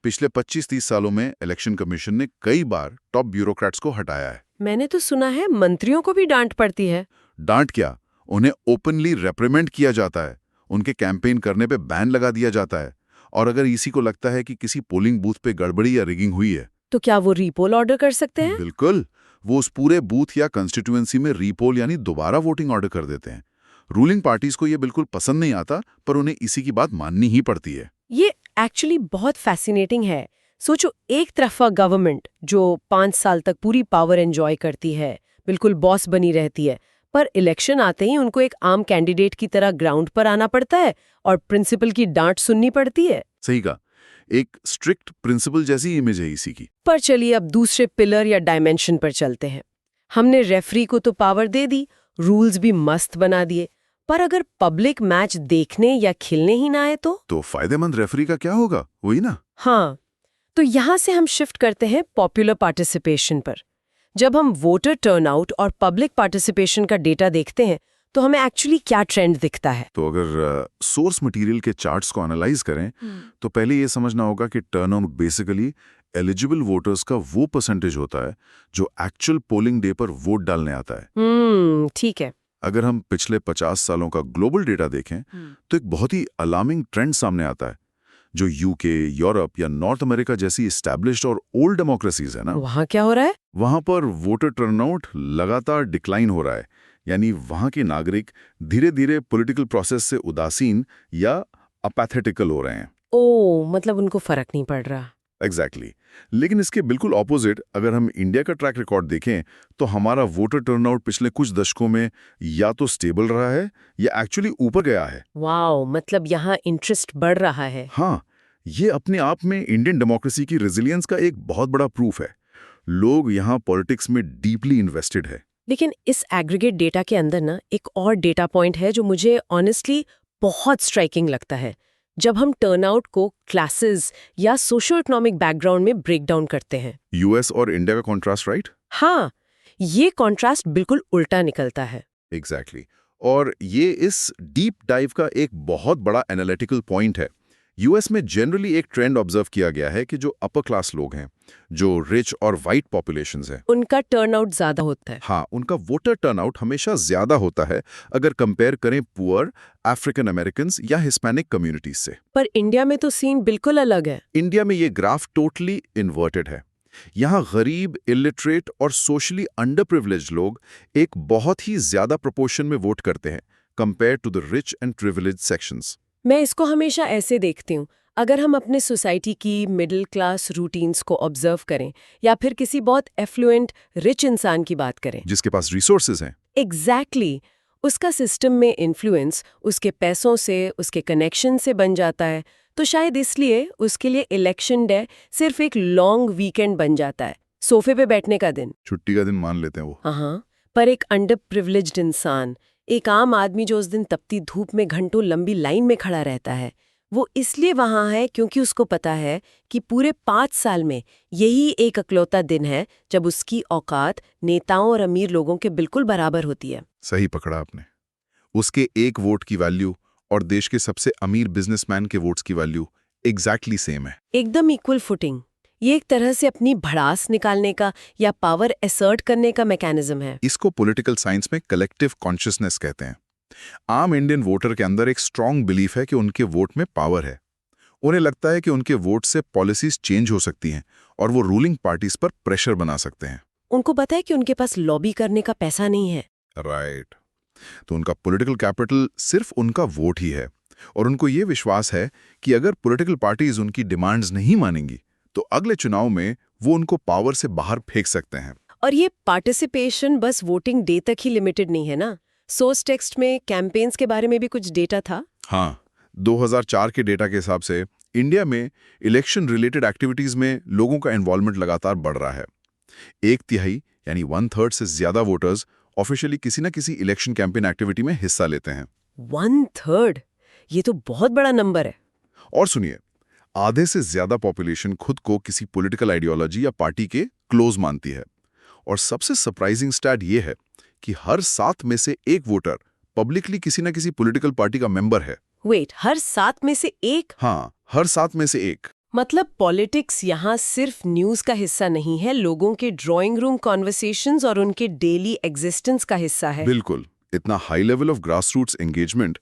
पिछले 25-30 सालों में इलेक्शन कमीशन ने कई बार टॉप ब्यूरोक्रेट्स को हटाया है। मैंने तो सुना है मंत्रियों को भी डांट पड़ती है। डांट क्या, उन्हें ओपनली रेप्रिमेंड किया जाता है, उनके कैंपेन करने पे बैन लगा दिया जाता है। और अगर ईसी को लगता है कि किसी पोलिंग बूथ पे गड़बड़ी या रिगिंग हुई है, तो क्या वो रीपोल ऑर्डर कर सकते हैं? बिल्कुल, वो उस पूरे बूथ या कंस्टिट्यूएंसी में रीपोल यानी दोबारा वोटिंग ऑर्डर कर देते हैं। रूलिंग पार्टीज को ये बिल्कुल पसंद नहीं आता, पर उन्हें इसी की बात माननी ही पड़ती है। ये एक्चुअली बहुत फैसिनेटिंग है। सोचो, एक तरफा गवर्नमेंट जो 5 साल तक पूरी पावर एंजॉय करती है, बिल्कुल बॉस बनी रहती है, पर इलेक्शन आते ही उनको एक आम कैंडिडेट की तरह ग्राउंड पर आना पड़ता है और प्रिंसिपल की डांट सुननी पड़ती है। सही कहा, एक स्ट्रिक्ट प्रिंसिपल जैसी इमेज है इसी की। पर चलिए अब दूसरे पिलर या डायमेंशन पर चलते हैं। हमने रेफरी को तो पावर दे दी, रूल्स भी मस्त बना दिए, पर अगर पब्लिक मैच देखने या खेलने ही ना आए तो फायदेमंद रेफरी का क्या होगा, वही ना? हाँ, तो यहां से हम शिफ्ट करते हैं पॉपुलर पार्टिसिपेशन पर। जब हम वोटर टर्नआउट और पब्लिक पार्टिसिपेशन का डेटा देखते हैं, तो हमें एक्चुअली क्या ट्रेंड दिखता है? तो अगर सोर्स मटेरियल के चार्ट्स को एनालाइज करें, तो पहले ये समझना होगा कि टर्नआउट बेसिकली एलिजिबल वोटर्स का वो परसेंटेज होता है जो एक्चुअल पोलिंग डे पर वोट डालने आता है। ठीक है। अगर हम पिछले 50 सालों का ग्लोबल डेटा देखें, तो एक बहुत ही अलार्मिंग ट्रेंड सामने आता है। जो यूके, यूरोप या नॉर्थ अमेरिका जैसी एस्टैब्लिश्ड और ओल्ड डेमोक्रेसीज है ना, वहां क्या हो रहा है? वहां पर वोटर टर्नआउट लगातार डिक्लाइन हो रहा है। यानी वहां के नागरिक धीरे धीरे पॉलिटिकल प्रोसेस से उदासीन या अपैथेटिकल हो रहे हैं। ओह, मतलब उनको फर्क नहीं पड़ रहा। एग्जैक्टली। लेकिन इसके बिल्कुल ऑपोजिट अगर हम इंडिया का ट्रैक रिकॉर्ड देखें, तो हमारा वोटर टर्नआउट पिछले कुछ दशकों में या तो स्टेबल रहा है या एक्चुअली ऊपर गया है। वाओ, मतलब यहाँ इंटरेस्ट बढ़ रहा है। हाँ, ये अपने आप में इंडियन डेमोक्रेसी की रेजिलियंस का एक बहुत बड़ा प्रूफ है। लोग यहाँ पॉलिटिक्स में डीपली इन्वेस्टेड है। लेकिन इस एग्रीगेट डेटा के अंदर ना एक और डेटा पॉइंट है जो मुझे ऑनेस्टली बहुत स्ट्राइकिंग लगता है। जब हम टर्नआउट को क्लासेस या सोशो इकोनॉमिक बैकग्राउंड में ब्रेक डाउन करते हैं। यूएस और इंडिया का कॉन्ट्रास्ट, राइट? हाँ, ये कॉन्ट्रास्ट बिल्कुल उल्टा निकलता है। एग्जैक्टली। और ये इस डीप डाइव का एक बहुत बड़ा एनालिटिकल पॉइंट है। यूएस में जनरली एक ट्रेंड ऑब्जर्व किया गया है कि जो अपर क्लास लोग हैं, जो रिच और वाइट पॉपुलेशंस हैं, उनका टर्नआउट ज्यादा होता है। हाँ, उनका वोटर टर्नआउट हमेशा ज्यादा होता है अगर कंपेयर करें पुअर अफ्रीकन अमेरिकन या हिस्पैनिक कम्युनिटीज से। पर इंडिया में तो सीन बिल्कुल अलग है। इंडिया में ये ग्राफ टोटली इन्वर्टेड है। यहाँ गरीब, इलिटरेट और सोशली अंडर प्रिविलेज्ड लोग एक बहुत ही ज्यादा प्रोपोर्शन में वोट करते हैं compare to the rich and privileged sections. मैं इसको हमेशा ऐसे देखती हूँ, अगर हम अपने सोसाइटी की मिडिल क्लास रूटीन्स को ऑब्जर्व करें या फिर किसी बहुत एफ्लुएंट रिच इंसान की बात करें जिसके पास रिसोर्सेज हैं, एग्जैक्टली उसका सिस्टम में इन्फ्लुएंस उसके पैसों से, उसके कनेक्शन से बन जाता है, तो शायद इसलिए उसके लिए इलेक्शन डे सिर्फ एक लॉन्ग वीकेंड बन जाता है, सोफे पे बैठने का दिन। छुट्टी का दिन मान लेते हैं वो। हाँ, पर एक अंडर प्रिविलेज्ड इंसान, एक आम आदमी जो उस दिन तपती धूप में घंटों लंबी लाइन में खड़ा रहता है, वो इसलिए वहां है क्योंकि उसको पता है कि पूरे 5 साल में यही एक अकलौता दिन है जब उसकी औकात नेताओं और अमीर लोगों के बिल्कुल बराबर होती है। सही पकड़ा आपने। उसके एक वोट की वैल्यू और देश के सबसे अमीर बिजनेसमैन के वोट्स की वैल्यू एग्जैक्टली सेम है। एकदम इक्वल फुटिंग। ये एक तरह से अपनी भड़ास निकालने का या पावर असर्ट करने का मैकेनिज्म है। इसको पॉलिटिकल साइंस में कलेक्टिव कॉन्शियसनेस कहते हैं। आम इंडियन वोटर के अंदर एक स्ट्रांग बिलीफ है कि उनके वोट में पावर है। उन्हें लगता है कि उनके वोट से पॉलिसीज चेंज हो सकती हैं और वो रूलिंग पार्टीज पर प्रेशर बना सकते हैं। उनको पता है कि उनके पास लॉबी करने का पैसा नहीं है। राइट। तो उनका पॉलिटिकल कैपिटल सिर्फ उनका वोट ही है और उनको ये विश्वास है कि अगर पॉलिटिकल पार्टीज उनकी डिमांड्स नहीं मानेंगी तो अगले चुनाव में वो उनको पावर से बाहर फेंक सकते हैं। और ये पार्टिसिपेशन बस वोटिंग डे तक ही लिमिटेड नहीं है ना। सोर्स टेक्स्ट में कैंपेन्स के बारे में भी कुछ डेटा था। हाँ, 2004 के डेटा के हिसाब से इंडिया में इलेक्शन रिलेटेड एक्टिविटीज में लोगों का इन्वॉल्वमेंट लगातार बढ़ रहा है। 1/3 यानी 1/3 से ज्यादा वोटर्स ऑफिशियली किसी न किसी इलेक्शन कैंपेन एक्टिविटी में हिस्सा लेते हैं। 1/3, ये तो बहुत बड़ा नंबर है। और सुनिए, आधे से ज्यादा पॉपुलेशन खुद को किसी पॉलिटिकल आइडियोलॉजी या पार्टी के क्लोज मानती है। और सबसे सरप्राइजिंग स्टैट ये है कि हर 7 में से 1 वोटर पब्लिकली किसी न किसी पॉलिटिकल पार्टी का मेंबर है। वेट, हर 7 में से 1? हाँ, हर 7 में से 1। मतलब पॉलिटिक्स यहाँ सिर्फ न्यूज का हिस्सा नहीं है, लोगों के ड्राइंग रूम कॉन्वर्सेशंस और उनके डेली एग्जिस्टेंस का हिस्सा है। बिल्कुल। इतना high level of grassroots engagement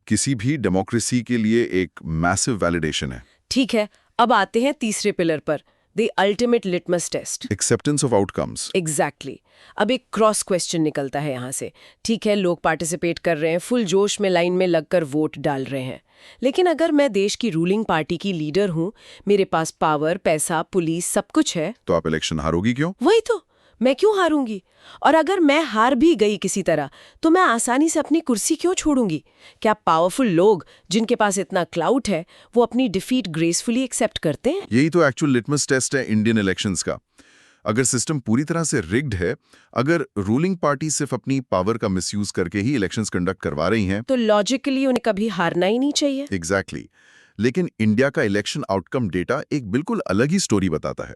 किसी भी डेमोक्रेसी के लिए एक मैसिव वैलिडेशन है। ठीक है, अब आते हैं तीसरे पिलर पर, the ultimate litmus test, acceptance of outcomes. Exactly. अब एक क्रॉस क्वेश्चन निकलता है यहाँ से। ठीक है, लोग पार्टिसिपेट कर रहे हैं, फुल जोश में लाइन में लगकर वोट डाल रहे हैं, लेकिन अगर मैं देश की रूलिंग पार्टी की लीडर हूँ, मेरे पास पावर, पैसा, पुलिस सब कुछ है, तो आप इलेक्शन हारोगी क्यों? वही तो, मैं क्यों हारूंगी? और अगर मैं हार भी गई किसी तरह, तो मैं आसानी से अपनी कुर्सी क्यों छोड़ूंगी? क्या पावरफुल लोग जिनके पास इतना क्लाउट है, वो अपनी डिफीट ग्रेसफुली एक्सेप्ट करते हैं? यही तो एक्चुअल लिटमस टेस्ट है इंडियन इलेक्शंस का। अगर सिस्टम पूरी तरह से रिग्ड है, अगर रूलिंग पार्टी सिर्फ अपनी पावर का मिसयूज करके ही इलेक्शंस कंडक्ट करवा रही हैं, तो लॉजिकली उन्हें कभी हारना ही नहीं चाहिए। एग्जैक्टली। लेकिन इंडिया का इलेक्शन आउटकम डेटा एक बिल्कुल अलग ही स्टोरी बताता है।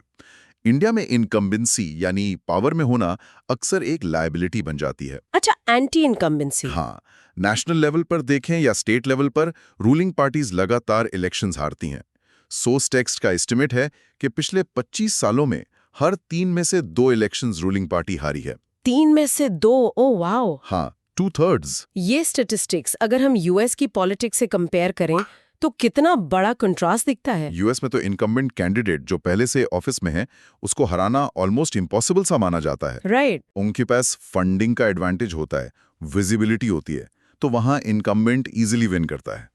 इंडिया में इनकम्बेंसी यानी पावर में होना अक्सर एक लायबिलिटी बन जाती है। अच्छा, एंटी इनकम्बेंसी। हाँ, नेशनल लेवल पर देखें या स्टेट लेवल पर रूलिंग पार्टीज लगातार इलेक्शंस हारती हैं। सोर्स टेक्स्ट का एस्टिमेट है कि पिछले 25 सालों में हर 3 में से 2 इलेक्शंस रूलिंग पार्टी हारी है। 3 में से 2? Oh wow. हाँ, 2/3। ये स्टैटिस्टिक्स अगर हम यूएस की पॉलिटिक्स से कंपेयर करें तो कितना बड़ा कंट्रास्ट दिखता है। यूएस में तो इनकम्बेंट कैंडिडेट जो पहले से ऑफिस में है, उसको हराना ऑलमोस्ट इम्पॉसिबल सा माना जाता है। राइट। उनके पास फंडिंग का एडवांटेज होता है, विजिबिलिटी होती है, तो वहां इनकम्बेंट इजीली विन करता है।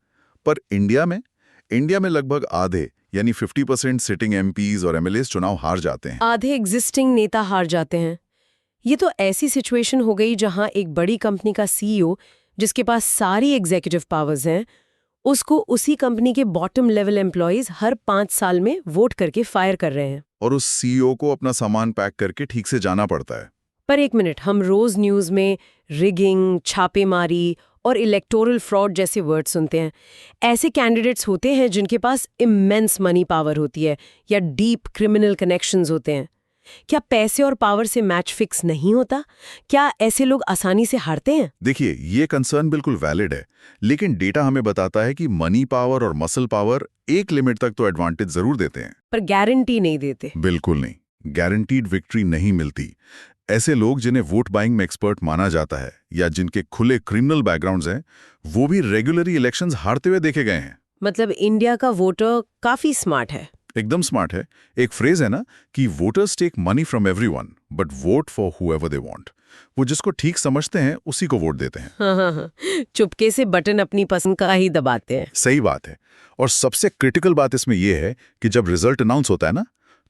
पर इंडिया में लगभग आधे यानी 50% सिटिंग एमपीज और एमएलएस चुनाव हार जाते हैं। आधे एग्जिस्टिंग नेता हार जाते हैं। ये तो ऐसी सिचुएशन हो गई जहां एक बड़ी कंपनी का सीईओ, जिसके पास सारी एग्जीक्यूटिव पावर्स हैं, उसको उसी कंपनी के बॉटम लेवल एम्प्लॉइज हर 5 साल में वोट करके फायर कर रहे हैं। और उस सीईओ को अपना सामान पैक करके ठीक से जाना पड़ता है। पर एक मिनट, हम रोज न्यूज में रिगिंग, छापेमारी और इलेक्टोरल फ्रॉड जैसे वर्ड सुनते हैं। ऐसे कैंडिडेट्स होते हैं जिनके पास इमेंस मनी पावर होती है या डीप क्रिमिनल कनेक्शंस होते हैं। क्या पैसे और पावर से मैच फिक्स नहीं होता? क्या ऐसे लोग आसानी से हारते हैं? देखिए, ये कंसर्न बिल्कुल वैलिड है, लेकिन डेटा हमें बताता है कि मनी पावर और मसल पावर एक लिमिट तक तो एडवांटेज जरूर देते हैं, पर गारंटी नहीं देते। बिल्कुल नहीं। गारंटीड विक्ट्री नहीं मिलती। ऐसे लोग जिन्हें वोट बाइंग में एक्सपर्ट माना जाता है या जिनके खुले क्रिमिनल बैकग्राउंड्स हैं, वो भी रेगुलरली इलेक्शंस हारते हुए देखे गए हैं। मतलब इंडिया का वोटर काफी स्मार्ट है। एकदम स्मार्ट है। एक फ्रेज है ना कि voters take money from everyone but vote for whoever they want. वो जिसको ठीक समझते हैं उसी को वोट देते हैं। हाँ। चुपके से बटन अपनी पसंद का ही दबाते हैं। सही बात है। और सबसे क्रिटिकल बात इसमें यह है कि जब रिजल्ट अनाउंस होता है ना,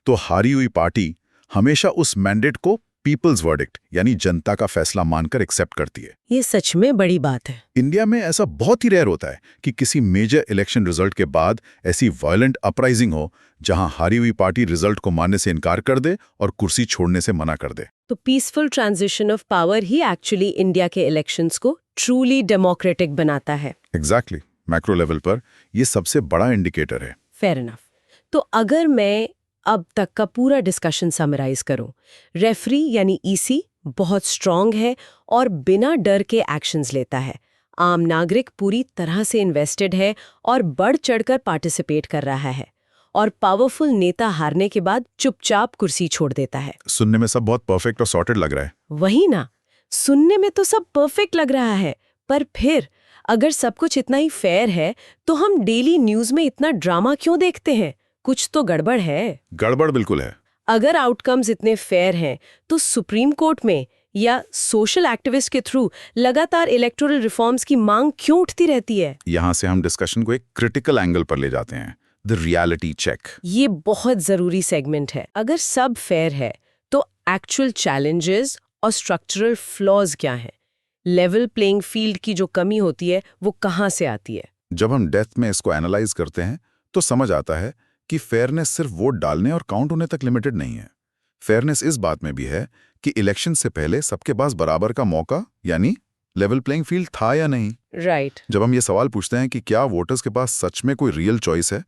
तो हारी हुई पार्टी हमेशा उस मैंडेट को पीपल्स वर्डिक्ट यानी जनता का फैसला मानकर एक्सेप्ट करती है। ये सच में बड़ी बात है। इंडिया में ऐसा बहुत ही रेयर होता है कि किसी मेजर इलेक्शन रिजल्ट के बाद ऐसी वायलेंट अपराइजिंग हो जहां हारी हुई पार्टी रिजल्ट को मानने से इनकार कर दे और कुर्सी छोड़ने से मना कर दे। तो peaceful transition of power he actually India के इलेक्शंस को ट्रूली डेमोक्रेटिक बनाता है। एग्जैक्टली। मैक्रो लेवल पर यह सबसे बड़ा इंडिकेटर है। Fair enough. तो अगर मैं अब तक का पूरा डिस्कशन समराइज करूं, रेफरी यानी ईसी बहुत स्ट्रांग है और बिना डर के एक्शंस लेता है। आम नागरिक पूरी तरह से इन्वेस्टेड है और बढ़ चढ़कर पार्टिसिपेट कर रहा है, और पावरफुल नेता हारने के बाद चुपचाप कुर्सी छोड़ देता है। सुनने में सब बहुत परफेक्ट और सॉर्टेड लग रहा है। वही ना, सुनने में तो सब परफेक्ट लग रहा है, पर फिर अगर सब कुछ इतना ही फेयर है तो हम डेली न्यूज में इतना ड्रामा क्यों देखते हैं? कुछ तो गड़बड़ है। गड़बड़ बिल्कुल है। अगर आउटकम्स इतने फेयर हैं तो सुप्रीम कोर्ट में या सोशल एक्टिविस्ट के थ्रू लगातार इलेक्टोरल रिफॉर्म्स की मांग क्यों उठती रहती है? यहां से हम डिस्कशन को एक क्रिटिकल एंगल पर ले जाते हैं, द रियलिटी चेक। ये बहुत जरूरी सेगमेंट है। अगर सब फेयर है तो एक्चुअल चैलेंजेस और स्ट्रक्चरल फ्लॉज क्या हैं? लेवल प्लेइंग फील्ड की जो कमी होती है वो कहां से आती है? जब हम डेप्थ में इसको एनालाइज करते हैं तो समझ आता है कि फेयरनेस सिर्फ वोट डालने और काउंट होने तक लिमिटेड नहीं है। फेयरनेस इस बात में भी है कि इलेक्शन से पहले सबके पास बराबर का मौका यानी लेवल प्लेइंग फील्ड था या नहीं। राइट। जब हम ये सवाल पूछते हैं कि क्या वोटर्स के पास सच में कोई रियल चॉइस है,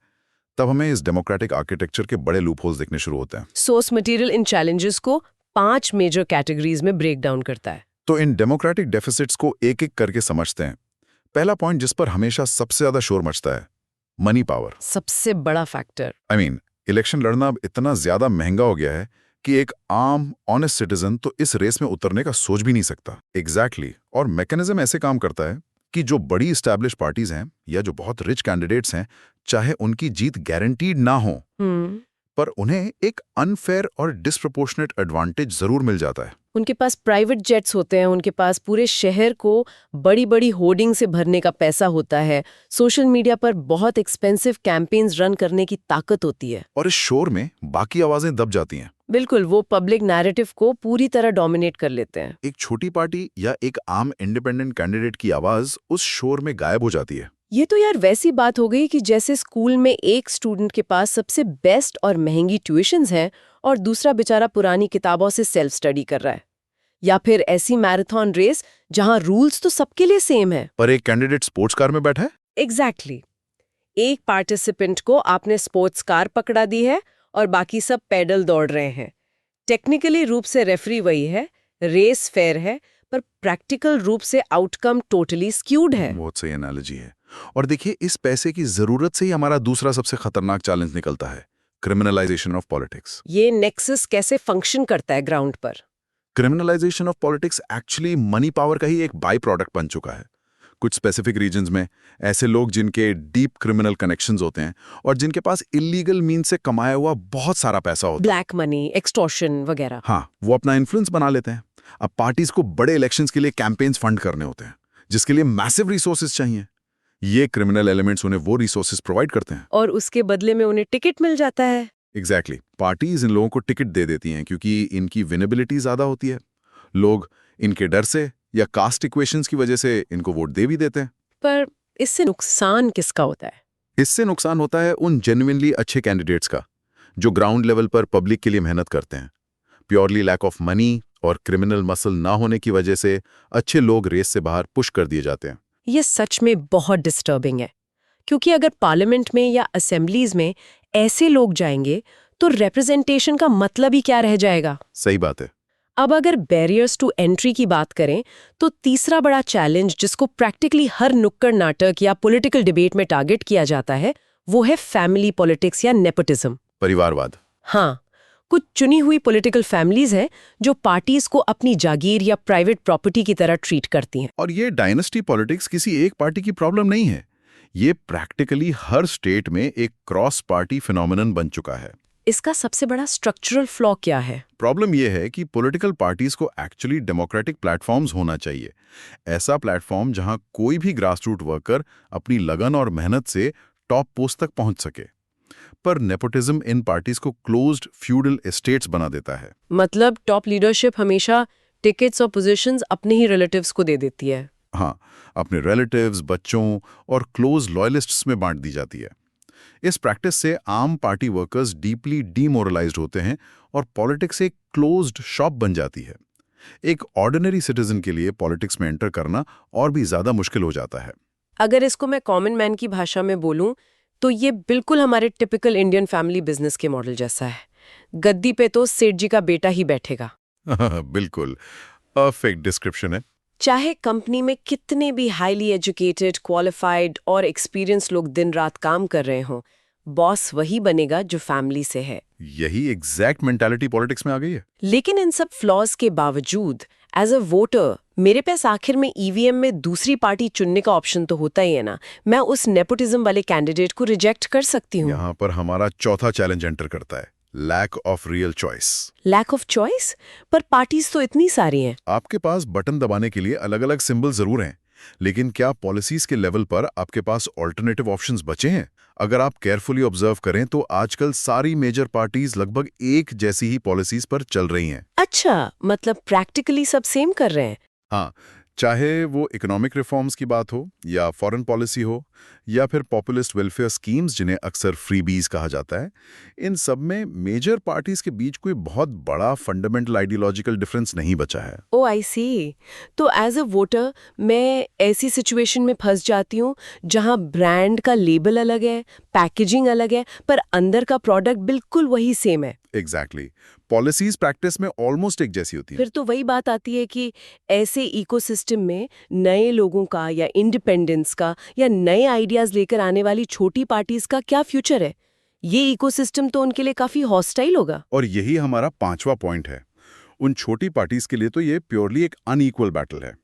तब हमें इस डेमोक्रेटिक आर्किटेक्चर के बड़े लूपहोल्स दिखने शुरू होते हैं। सोर्स मटेरियल इन चैलेंजेस को 5 मेजर कैटेगरीज में ब्रेक डाउन करता है। तो इन डेमोक्रेटिक डेफिसिट्स को एक एक करके समझते हैं। पहला पॉइंट जिस पर हमेशा सबसे ज्यादा शोर मचता है, मनी पावर। सबसे बड़ा फैक्टर। इलेक्शन लड़ना अब इतना ज्यादा महंगा हो गया है कि एक आम ऑनेस्ट सिटीजन तो इस रेस में उतरने का सोच भी नहीं सकता। एग्जैक्टली। और मैकेनिज्म ऐसे काम करता है कि जो बड़ी एस्टैब्लिश पार्टीज हैं या जो बहुत रिच कैंडिडेट्स हैं, चाहे उनकी जीत गारंटीड ना हो, पर उन्हें एक अनफेयर और डिस्प्रपोर्शनेट एडवांटेज जरूर मिल जाता है। उनके पास प्राइवेट जेट्स होते हैं, उनके पास पूरे शहर को बड़ी बड़ी होर्डिंग से भरने का पैसा होता है, सोशल मीडिया पर बहुत एक्सपेंसिव कैंपेन्स रन करने की ताकत होती है। और इस शोर में बाकी आवाजें दब जाती हैं। बिल्कुल, वो पब्लिक नैरेटिव को पूरी तरह डोमिनेट कर लेते हैं। एक छोटी पार्टी या एक आम इंडिपेंडेंट कैंडिडेट की आवाज उस शोर में गायब हो जाती है। ये तो यार वैसी बात हो गई कि जैसे स्कूल में एक स्टूडेंट के पास सबसे बेस्ट और महंगी ट्यूशन्स हैं और दूसरा बेचारा पुरानी किताबों से सेल्फ स्टडी कर रहा है। या फिर ऐसी मैराथन रेस जहां रूल्स तो सबके लिए सेम है, पर एक कैंडिडेट स्पोर्ट्स कार में बैठा है। एग्जैक्टली। एक पार्टिसिपेंट को आपने स्पोर्ट्स कार पकड़ा दी है और बाकी सब पैदल दौड़ रहे हैं। टेक्निकली रूप से रेफरी वही है, रेस फेयर है, पर प्रैक्टिकल रूप से आउटकम टोटली स्क्यूड है। बहुत सही एनालॉजी है। और देखिए, इस पैसे की जरूरत से ही हमारा दूसरा सबसे खतरनाक चैलेंज निकलता है, क्रिमिनलाइजेशन ऑफ पॉलिटिक्स। ये नेक्सस कैसे फंक्शन करता है ग्राउंड पर? Criminalisation of politics actually money power का ही एक बाई प्रोडक्ट बन चुका है। कुछ स्पेसिफिक रीजन्स में ऐसे लोग जिनके डीप क्रिमिनल कनेक्शंस होते हैं और जिनके पास इलीगल मीन से कमाया हुआ बहुत सारा पैसा होता है, ब्लैक मनी, एक्सटॉर्शन वगैरह, हाँ, वो अपना इन्फ्लुएंस बना लेते हैं। अब पार्टीज को बड़े इलेक्शंस के लिए कैंपेन्स फंड करने होते हैं, जिसके लिए मैसिव रिसोर्सेज चाहिए। ये क्रिमिनल एलिमेंट्स उन्हें वो रिसोर्सेज प्रोवाइड करते हैं और उसके बदले में उन्हें टिकट मिल जाता है। एग्जैक्टली। पार्टीज इन लोगों को टिकट दे देती हैं क्योंकि इनकी विनेबिलिटी ज्यादा होती है। लोग इनके डर से या कास्ट इक्वेशंस की वजह से इनको वोट दे भी देते हैं। पर इससे नुकसान किसका होता है? इससे नुकसान होता है उन जेन्युइनली अच्छे कैंडिडेट्स का, जो ग्राउंड लेवल पर पब्लिक के लिए मेहनत करते हैं। प्योरली लैक ऑफ मनी और क्रिमिनल मसल ना होने की वजह से अच्छे लोग रेस से बाहर पुश कर दिए जाते हैं। ये सच में बहुत डिस्टर्बिंग है, क्योंकि अगर पार्लियामेंट में या असेंबलीज में ऐसे लोग जाएंगे तो रिप्रेजेंटेशन का मतलब ही क्या रह जाएगा। सही बात है। अब अगर बैरियर्स टू एंट्री की बात करें तो तीसरा बड़ा चैलेंज जिसको प्रैक्टिकली हर नुक्कड़ नाटक या पॉलिटिकल डिबेट में टारगेट किया जाता है वो है फैमिली पॉलिटिक्स या नेपोटिज्म। परिवारवाद। हाँ, कुछ चुनी हुई पॉलिटिकल फैमिलीज हैं जो पार्टीज को अपनी जागीर या प्राइवेट प्रॉपर्टी की तरह ट्रीट करती हैं। और ये डायनेस्टी पॉलिटिक्स किसी एक पार्टी की प्रॉब्लम नहीं है, ये प्रैक्टिकली हर स्टेट में एक क्रॉस पार्टी फिनोमिनन बन चुका है। इसका सबसे बड़ा स्ट्रक्चरल फ्लॉ क्या है? प्रॉब्लम यह है कि पॉलिटिकल पार्टीज को एक्चुअली डेमोक्रेटिक प्लेटफॉर्म्स होना चाहिए, ऐसा प्लेटफॉर्म जहां कोई भी ग्रासरूट वर्कर अपनी लगन और मेहनत से टॉप पोस्ट तक पहुंच सके। पर नेपोटिज्म इन पार्टीज को क्लोज्ड फ्यूडल एस्टेट्स बना देता है। मतलब टॉप लीडरशिप हमेशा टिकट्स और पोजीशंस अपने ही रिलेटिव्स को दे देती है। हाँ, अपने रिलेटिव्स, बच्चों और क्लोज लॉयलिस्ट्स में बांट दी जाती है। इस प्रैक्टिस से आम पार्टी वर्कर्स डीपली डीमोरलाइज्ड होते हैं और पॉलिटिक्स एक क्लोज्ड शॉप बन जाती है। एक ऑर्डिनरी सिटीजन के लिए पॉलिटिक्स में एंटर करना और भी ज्यादा मुश्किल हो जाता है। अगर इसको मैं कॉमन मैन की भाषा में बोलूं तो ये बिल्कुल हमारे टिपिकल इंडियन फैमिली बिजनेस के मॉडल जैसा है। गद्दी पे तो सेठ जी का बेटा ही बैठेगा। बिल्कुल परफेक्ट डिस्क्रिप्शन है। चाहे कंपनी में कितने भी हाईली एजुकेटेड, क्वालिफाइड और एक्सपीरियंस लोग दिन रात काम कर रहे हों, बॉस वही बनेगा जो फैमिली से है। यही एग्जैक्ट मेंटालिटी पॉलिटिक्स में आ गई है। लेकिन इन सब फ्लॉज के बावजूद एज अ वोटर मेरे पास आखिर में ईवीएम में दूसरी पार्टी चुनने का ऑप्शन तो होता ही है ना। मैं उस नेपोटिज्म वाले कैंडिडेट को रिजेक्ट कर सकती हूँ। यहाँ पर हमारा चौथा चैलेंज एंटर करता है, lack of real choice. Lack of choice? पर पार्टीज तो इतनी सारी हैं। आपके पास बटन दबाने के लिए अलग अलग सिंबल जरूर हैं, लेकिन क्या पॉलिसीज के लेवल पर आपके पास ऑल्टरनेटिव ऑप्शंस बचे हैं? अगर आप केयरफुली ऑब्जर्व करें तो आजकल सारी मेजर पार्टीज लगभग एक जैसी ही पॉलिसीज पर चल रही हैं। अच्छा, मतलब प्रैक्टिकली सब सेम कर रहे हैं। हाँ, चाहे वो इकोनॉमिक रिफॉर्म्स की बात हो या फॉरेन पॉलिसी हो या फिर पॉपुलिस्ट वेलफेयर स्कीम्स जिन्हें अक्सर फ्रीबीज कहा जाता है, इन सब में मेजर पार्टीज के बीच कोई बहुत बड़ा फंडामेंटल आइडियोलॉजिकल डिफरेंस नहीं बचा है। ओ आई सी। तो एज अ वोटर मैं ऐसी सिचुएशन में फंस जाती हूँ जहाँ ब्रांड का लेबल अलग है, पैकेजिंग अलग है, पर अंदर का प्रोडक्ट बिल्कुल वही सेम है। एग्जैक्टली। पॉलिसीज प्रैक्टिस में ऑलमोस्ट एक जैसी होती है। फिर तो वही बात आती है कि ऐसे इकोसिस्टम में नए लोगों का या इंडिपेंडेंस का या नए आइडियाज लेकर आने वाली छोटी पार्टीज का क्या फ्यूचर है? ये इकोसिस्टम तो उनके लिए काफी हॉस्टाइल होगा। और यही हमारा पांचवा पॉइंट है। उन छोटी पार्टीज के लिए तो ये प्योरली एक अनइक्वल बैटल है।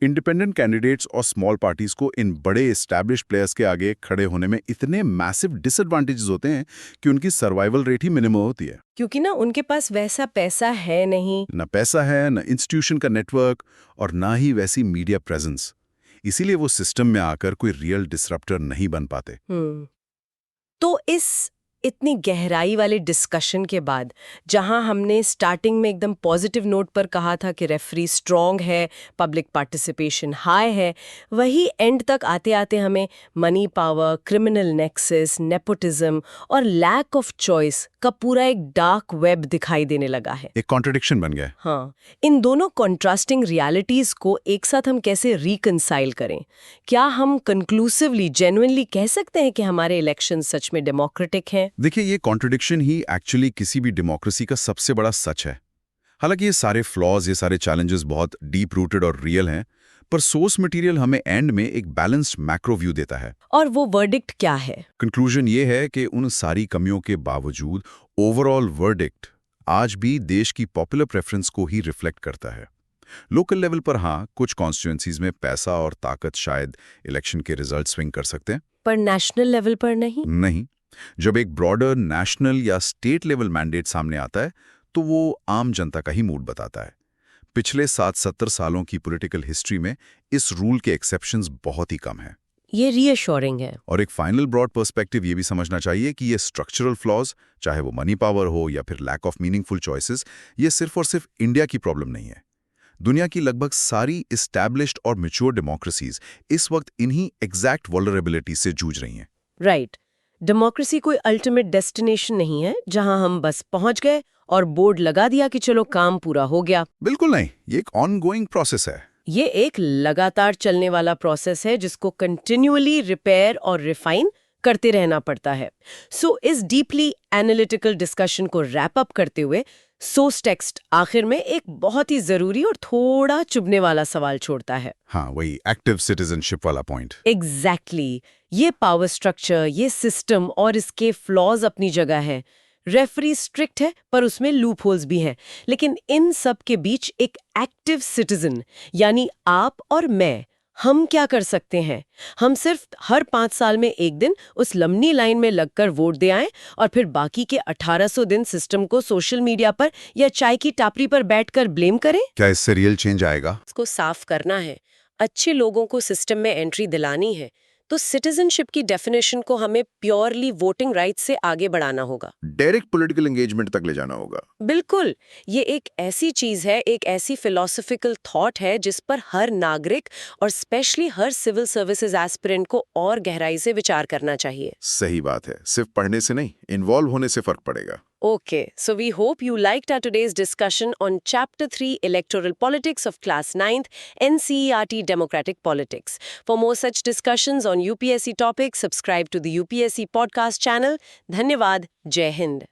इंडिपेंडेंट कैंडिडेट्स और स्मॉल पार्टीज को इन बड़े एस्टैब्लिश्ड प्लेयर्स के आगे खड़े होने में इतने मैसिव डिसएडवांटेजेस होते हैं कि उनकी सर्वाइवल रेट ही मिनिमम होती है। क्योंकि ना उनके पास वैसा पैसा है नहीं, न पैसा है, न इंस्टीट्यूशन का नेटवर्क और ना ही वैसी मीडिया प्रेजेंस। इसीलिए वो सिस्टम में आकर कोई रियल डिसरप्टर नहीं बन पाते। तो इस इतनी गहराई वाले डिस्कशन के बाद, जहां हमने स्टार्टिंग में एकदम पॉजिटिव नोट पर कहा था कि रेफरी स्ट्रांग है, पब्लिक पार्टिसिपेशन हाई है, वही एंड तक आते आते हमें money power, criminal nexus, nepotism और लैक ऑफ चॉइस का पूरा एक डार्क वेब दिखाई देने लगा है। एक कॉन्ट्रडिक्शन बन गया। हाँ, इन दोनों कॉन्ट्रास्टिंग रियलिटीज को एक साथ हम कैसे रिकंसाइल करें? क्या हम कंक्लूसिवली, जेन्युइनली कह सकते हैं कि हमारे इलेक्शन सच में डेमोक्रेटिक हैं? देखिए, ये कॉन्ट्रडिक्शन ही एक्चुअली किसी भी डेमोक्रेसी का सबसे बड़ा सच है। हालांकि ये सारे फ्लॉज, ये सारे चैलेंजेस बहुत डीप रूटेड और रियल हैं, पर सोर्स मटेरियल हमें एंड में एक बैलेंस्ड मैक्रो व्यू देता है। और वो वर्डिक्ट क्या है? कंक्लूजन ये है कि उन सारी कमियों के बावजूद ओवरऑल वर्डिक्ट आज भी देश की पॉपुलर प्रेफरेंस को ही रिफ्लेक्ट करता है। लोकल लेवल पर हाँ, कुछ कॉन्स्टिट्यूएंसीज में पैसा और ताकत शायद इलेक्शन के रिजल्ट स्विंग कर सकते हैं, पर नेशनल लेवल पर नहीं। जब एक ब्रॉडर नेशनल या स्टेट लेवल मैंडेट सामने आता है तो वो आम जनता का ही मूड बताता है। पिछले 60-70 सालों की पॉलिटिकल हिस्ट्री में इस रूल के एक्सेप्शंस बहुत ही कम हैं। ये रीअश्योरिंग है। और एक फाइनल ब्रॉड पर्सपेक्टिव ये भी समझना चाहिए कि ये स्ट्रक्चरल फ्लॉज, चाहे वो मनी पावर हो या फिर लैक ऑफ मीनिंगफुल चॉइसेस, ये सिर्फ और सिर्फ इंडिया की प्रॉब्लम नहीं है। दुनिया की लगभग सारी एस्टैब्लिश्ड और मैच्योर डेमोक्रेसीज इस वक्त इन्हीं एग्जैक्ट वल्नरेबिलिटी से जूझ रही हैं। राइट। डेमोक्रेसी कोई अल्टीमेट डेस्टिनेशन नहीं है जहां हम बस पहुंच गए और बोर्ड लगा दिया कि चलो काम पूरा हो गया। बिल्कुल नहीं, ये एक ऑनगोइंग प्रोसेस है। ये एक लगातार चलने वाला प्रोसेस है जिसको कंटिन्यूअली रिपेयर और रिफाइन करते रहना पड़ता है। सो इस डीपली एनालिटिकल डिस्कशन को रैप अप करते हुए सोर्स टेक्स्ट आखिर में एक बहुत ही जरूरी और थोड़ा चुभने वाला सवाल छोड़ता है। हाँ, वही एक्टिव सिटीजनशिप वाला पॉइंट। एग्जैक्टली ये पावर स्ट्रक्चर, ये सिस्टम और इसके फ्लॉज अपनी जगह है। रेफरी स्ट्रिक्ट है पर उसमें लूप होल्स भी हैं। लेकिन इन सब के बीच एक एक्टिव सिटीजन यानी आप और मैं, हम क्या कर सकते हैं? हम सिर्फ हर 5 साल में एक दिन उस लंबी लाइन में लगकर वोट दे आएं और फिर बाकी के 1800 दिन सिस्टम को सोशल मीडिया पर या चाय की टापरी पर बैठकर ब्लेम करें? क्या इससे रियल चेंज आएगा? इसको साफ करना है, अच्छे लोगों को सिस्टम में एंट्री दिलानी है, तो सिटीजनशिप की डेफिनेशन को हमें प्योरली वोटिंग राइट से आगे बढ़ाना होगा। डायरेक्ट पॉलिटिकल एंगेजमेंट तक ले जाना होगा। बिल्कुल, ये एक ऐसी चीज है, एक ऐसी फिलोसॉफिकल थॉट है जिस पर हर नागरिक और स्पेशली हर सिविल सर्विसेज एस्पिरेंट को और गहराई से विचार करना चाहिए। सही बात है, सिर्फ पढ़ने से नहीं, इन्वॉल्व होने से फर्क पड़ेगा। Okay, so we hope you liked our today's discussion on Chapter 3 Electoral Politics of Class 9th NCERT Democratic Politics. For more such discussions on UPSC topics, subscribe to the UPSC podcast channel. Dhanyavad, Jai Hind.